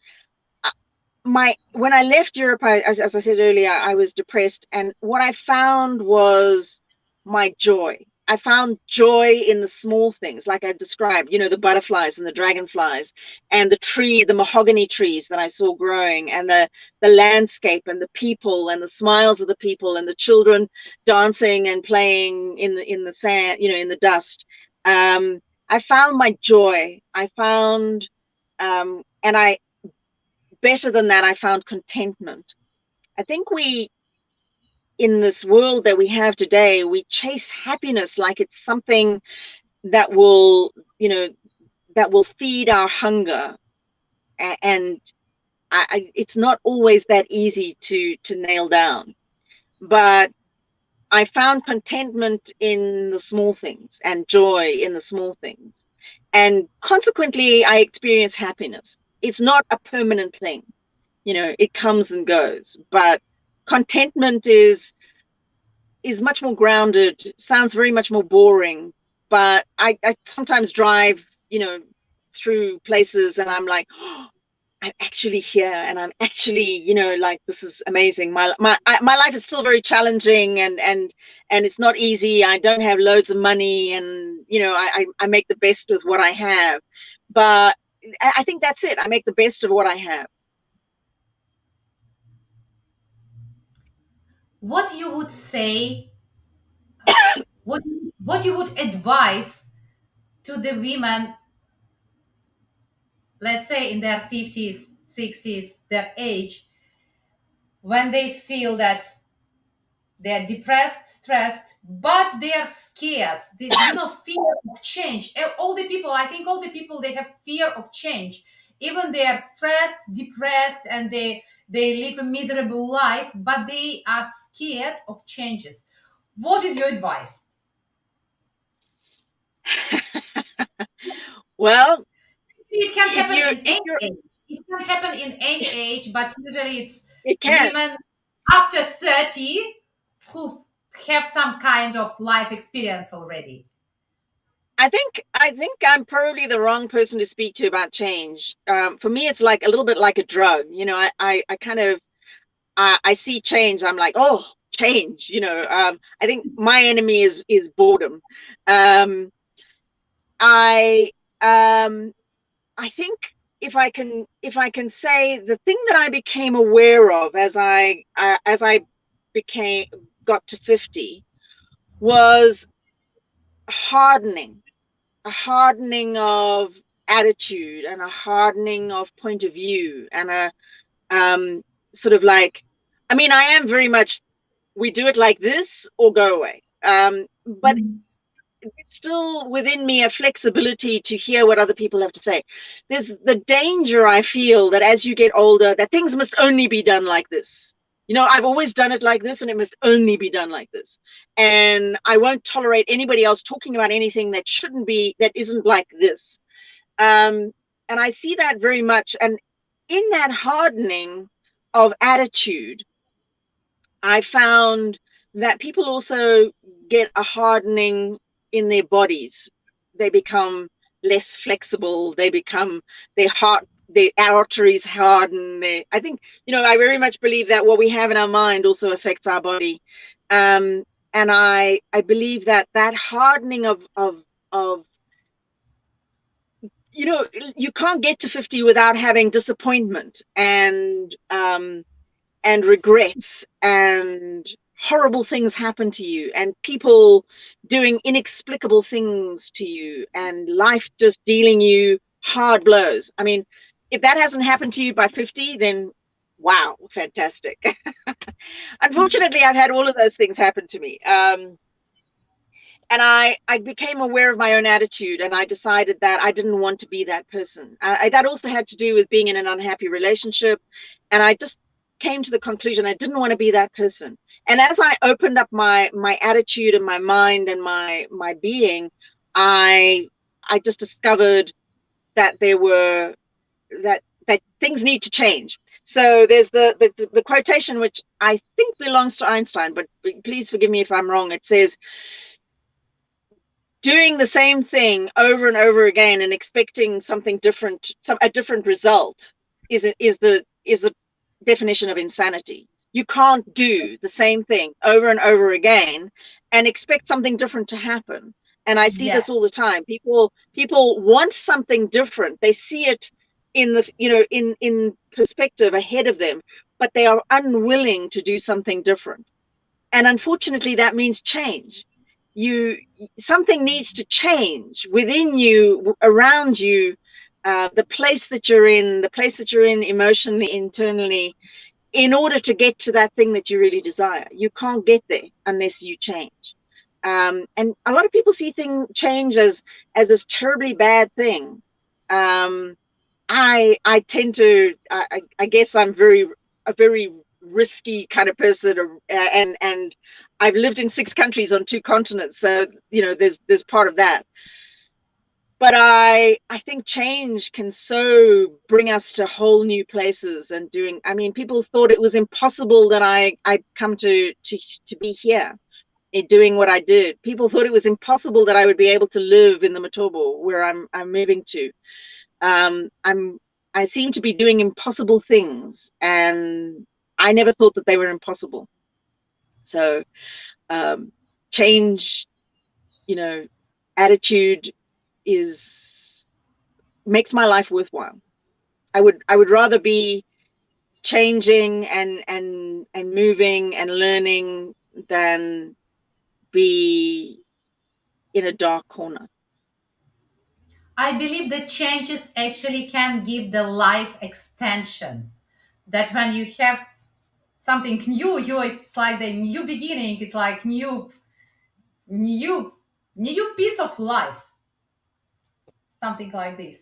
When I left Europe, as I said earlier, I was depressed, and what I found was my joy. I found joy in the small things, like I described, the butterflies and the dragonflies and the mahogany trees that I saw growing, and the landscape and the people and the smiles of the people and the children dancing and playing in the sand, in the dust. I found my joy. I found, better than that, I found contentment. I think in this world that we have today, we chase happiness like it's something that will feed our hunger, and it's not always that easy to nail down. But I found contentment in the small things and joy in the small things, and consequently, I experience happiness. It's not a permanent thing, it comes and goes, but contentment is much more grounded. Sounds very much more boring, but I sometimes drive, through places and I'm like, oh, I'm actually here, and I'm actually, like, this is amazing. My life is still very challenging, and it's not easy. I don't have loads of money, and I make the best with what I have. But I think that's it. I make the best of what I have. What you would say, what you would advise to the women, let's say in their 50s, 60s, their age, when they feel that they're depressed, stressed, but they are scared, fear of change. All the people, they have fear of change. Even they are stressed, depressed, and they live a miserable life, but they are scared of changes. What is your advice? Well, it can happen in any age. It can happen in any age, but usually it's women after 30 who have some kind of life experience already. I think I'm probably the wrong person to speak to about change. For me, it's like a little bit like a drug. I kind of I see change. I'm like, oh, change. I think my enemy is boredom. I think if I can say, the thing that I became aware of as I got to 50 was a hardening of attitude and a hardening of point of view, and a sort of like, I mean, I am very much, we do it like this or go away. But it's still within me a flexibility to hear what other people have to say. There's the danger, I feel, that as you get older, that things must only be done like this. You know, I've always done it like this, and it must only be done like this. And I won't tolerate anybody else talking about anything that shouldn't be, that isn't like this. And I see that very much. And in that hardening of attitude, I found that people also get a hardening in their bodies. They become less flexible. They become, their heart, their arteries harden. I think, you know, I very much believe that what we have in our mind also affects our body. And I believe that that hardening of you know, you can't get to 50 without having disappointment and regrets, and horrible things happen to you, and people doing inexplicable things to you, and life just dealing you hard blows. I mean, if that hasn't happened to you by 50, then wow, fantastic. Unfortunately, I've had all of those things happen to me. And I became aware of my own attitude, and I decided that I didn't want to be that person. That also had to do with being in an unhappy relationship. And I just came to the conclusion I didn't want to be that person. And as I opened up my attitude and my mind and my being, I just discovered that that things need to change. So there's the quotation, which I think belongs to Einstein, but please forgive me if I'm wrong. It says, doing the same thing over and over again and expecting something different, a different result, is the definition of insanity. You can't do the same thing over and over again and expect something different to happen. And I see this all the time. People want something different. They see it in the, you know, in perspective ahead of them, but they are unwilling to do something different. And unfortunately, that means change. Something needs to change within you, around you, the place that you're in emotionally, internally, in order to get to that thing that you really desire. You can't get there unless you change. And a lot of people see change as this terribly bad thing. I tend to, I guess I'm a very risky kind of person, and I've lived in 6 countries on 2 continents, so you know there's part of that. But I think change can so bring us to whole new places. And I mean, people thought it was impossible that I'd come to be here doing what I did. People thought it was impossible that I would be able to live in the Matobo where I'm moving to. I seem to be doing impossible things, and I never thought that they were impossible. So change, you know, attitude makes my life worthwhile. I would rather be changing and moving and learning than be in a dark corner. I believe that changes actually can give the life extension. That when you have something new, it's like the new beginning. It's like new piece of life. Something like this.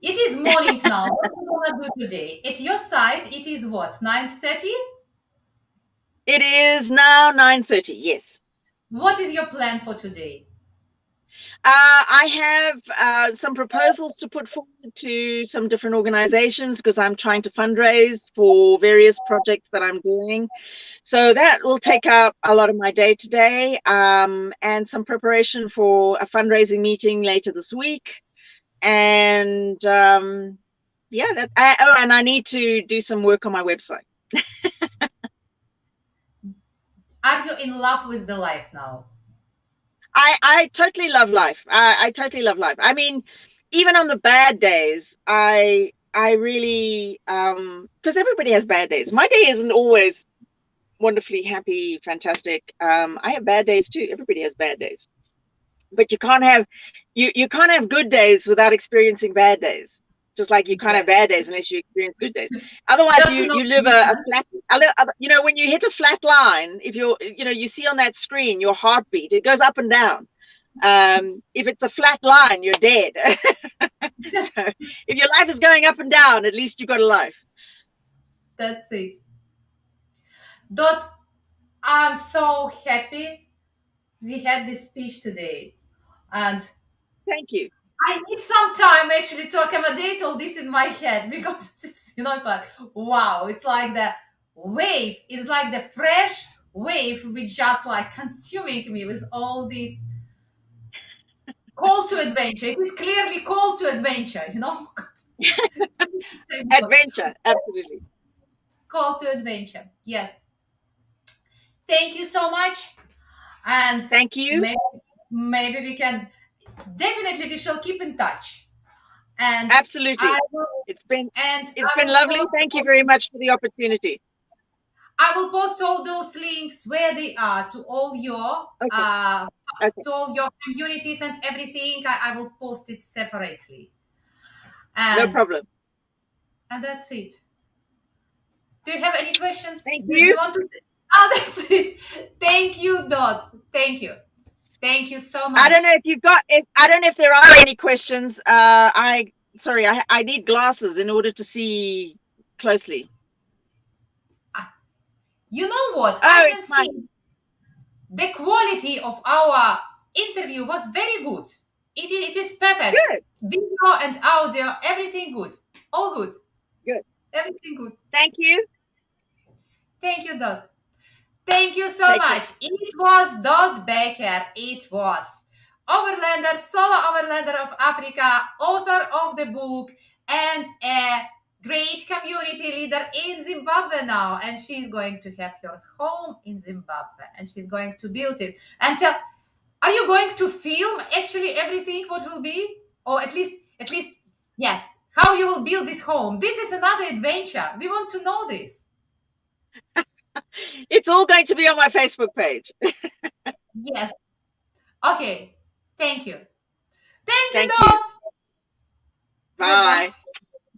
It is morning now. What are you gonna do today? At your side, it is what, 9:30? It is now 9:30. Yes. What is your plan for today? I have some proposals to put forward to some different organizations, because I'm trying to fundraise for various projects that I'm doing. So that will take up a lot of my day today, and some preparation for a fundraising meeting later this week. And yeah, and I need to do some work on my website. Are you in love with the life now? I totally love life. I totally love life. I mean, even on the bad days, I really because everybody has bad days. My day isn't always wonderfully happy, fantastic. I have bad days too. Everybody has bad days, but you can't have good days without experiencing bad days. Just like you can't have Yes. bad days unless you experience good days. Otherwise, Just to you know. live a flat. You know, when you hit a flat line, if you're, you know, you see on that screen your heartbeat, it goes up and down. If it's a flat line, you're dead. So if your life is going up and down, at least you've got a life. That's it. Dot, I'm so happy we had this speech today. And Thank you. I need some time actually to accommodate all this in my head because it's, it's like, wow, it's like the wave, it's like the fresh wave which just like consuming me with all this call to adventure. It is clearly call to adventure. Adventure, absolutely. Call to adventure. Yes. Thank you so much. And Thank you. maybe we can definitely we shall keep in touch. And I Absolutely. will It's been and it's I been will lovely. post Thank you very much for the opportunity. I will post all those links where they are Okay. Okay. to all your communities and everything. I will post it separately. No And problem. that's it. Do you have any questions? Thank Do you you. want to? Oh, that's it. Thank you, Dot. Thank you. Thank you so I much. don't know if you've got. I don't know if there are any questions. Sorry. I need glasses in order to see closely. You know what? I Oh, can it's my see the quality of our interview was very good. It is perfect. good. Video and audio, everything good. All good. Good. Everything good. Thank you. Thank you, Dot. Thank you so Take care. much. It was Dot Bekker. It was Overlander, solo Overlander of Africa, author of the book, and a great community leader in Zimbabwe now. And she's going to have her home in Zimbabwe and she's going to build it. And are you going to film actually everything what will be? Or at least, yes, how you will build this home? This is another adventure. We want to know this. It's all going to be on my Facebook page. Yes. Okay. Thank you. Thank you, Thank you. Dot. Bye bye. Bye.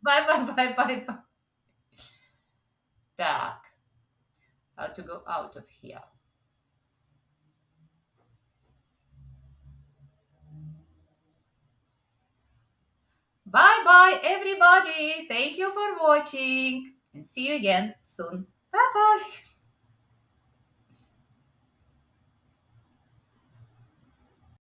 Bye bye bye bye bye. Так. How to go out of here? Bye bye, everybody. Thank you for watching and see you again soon. Bye bye.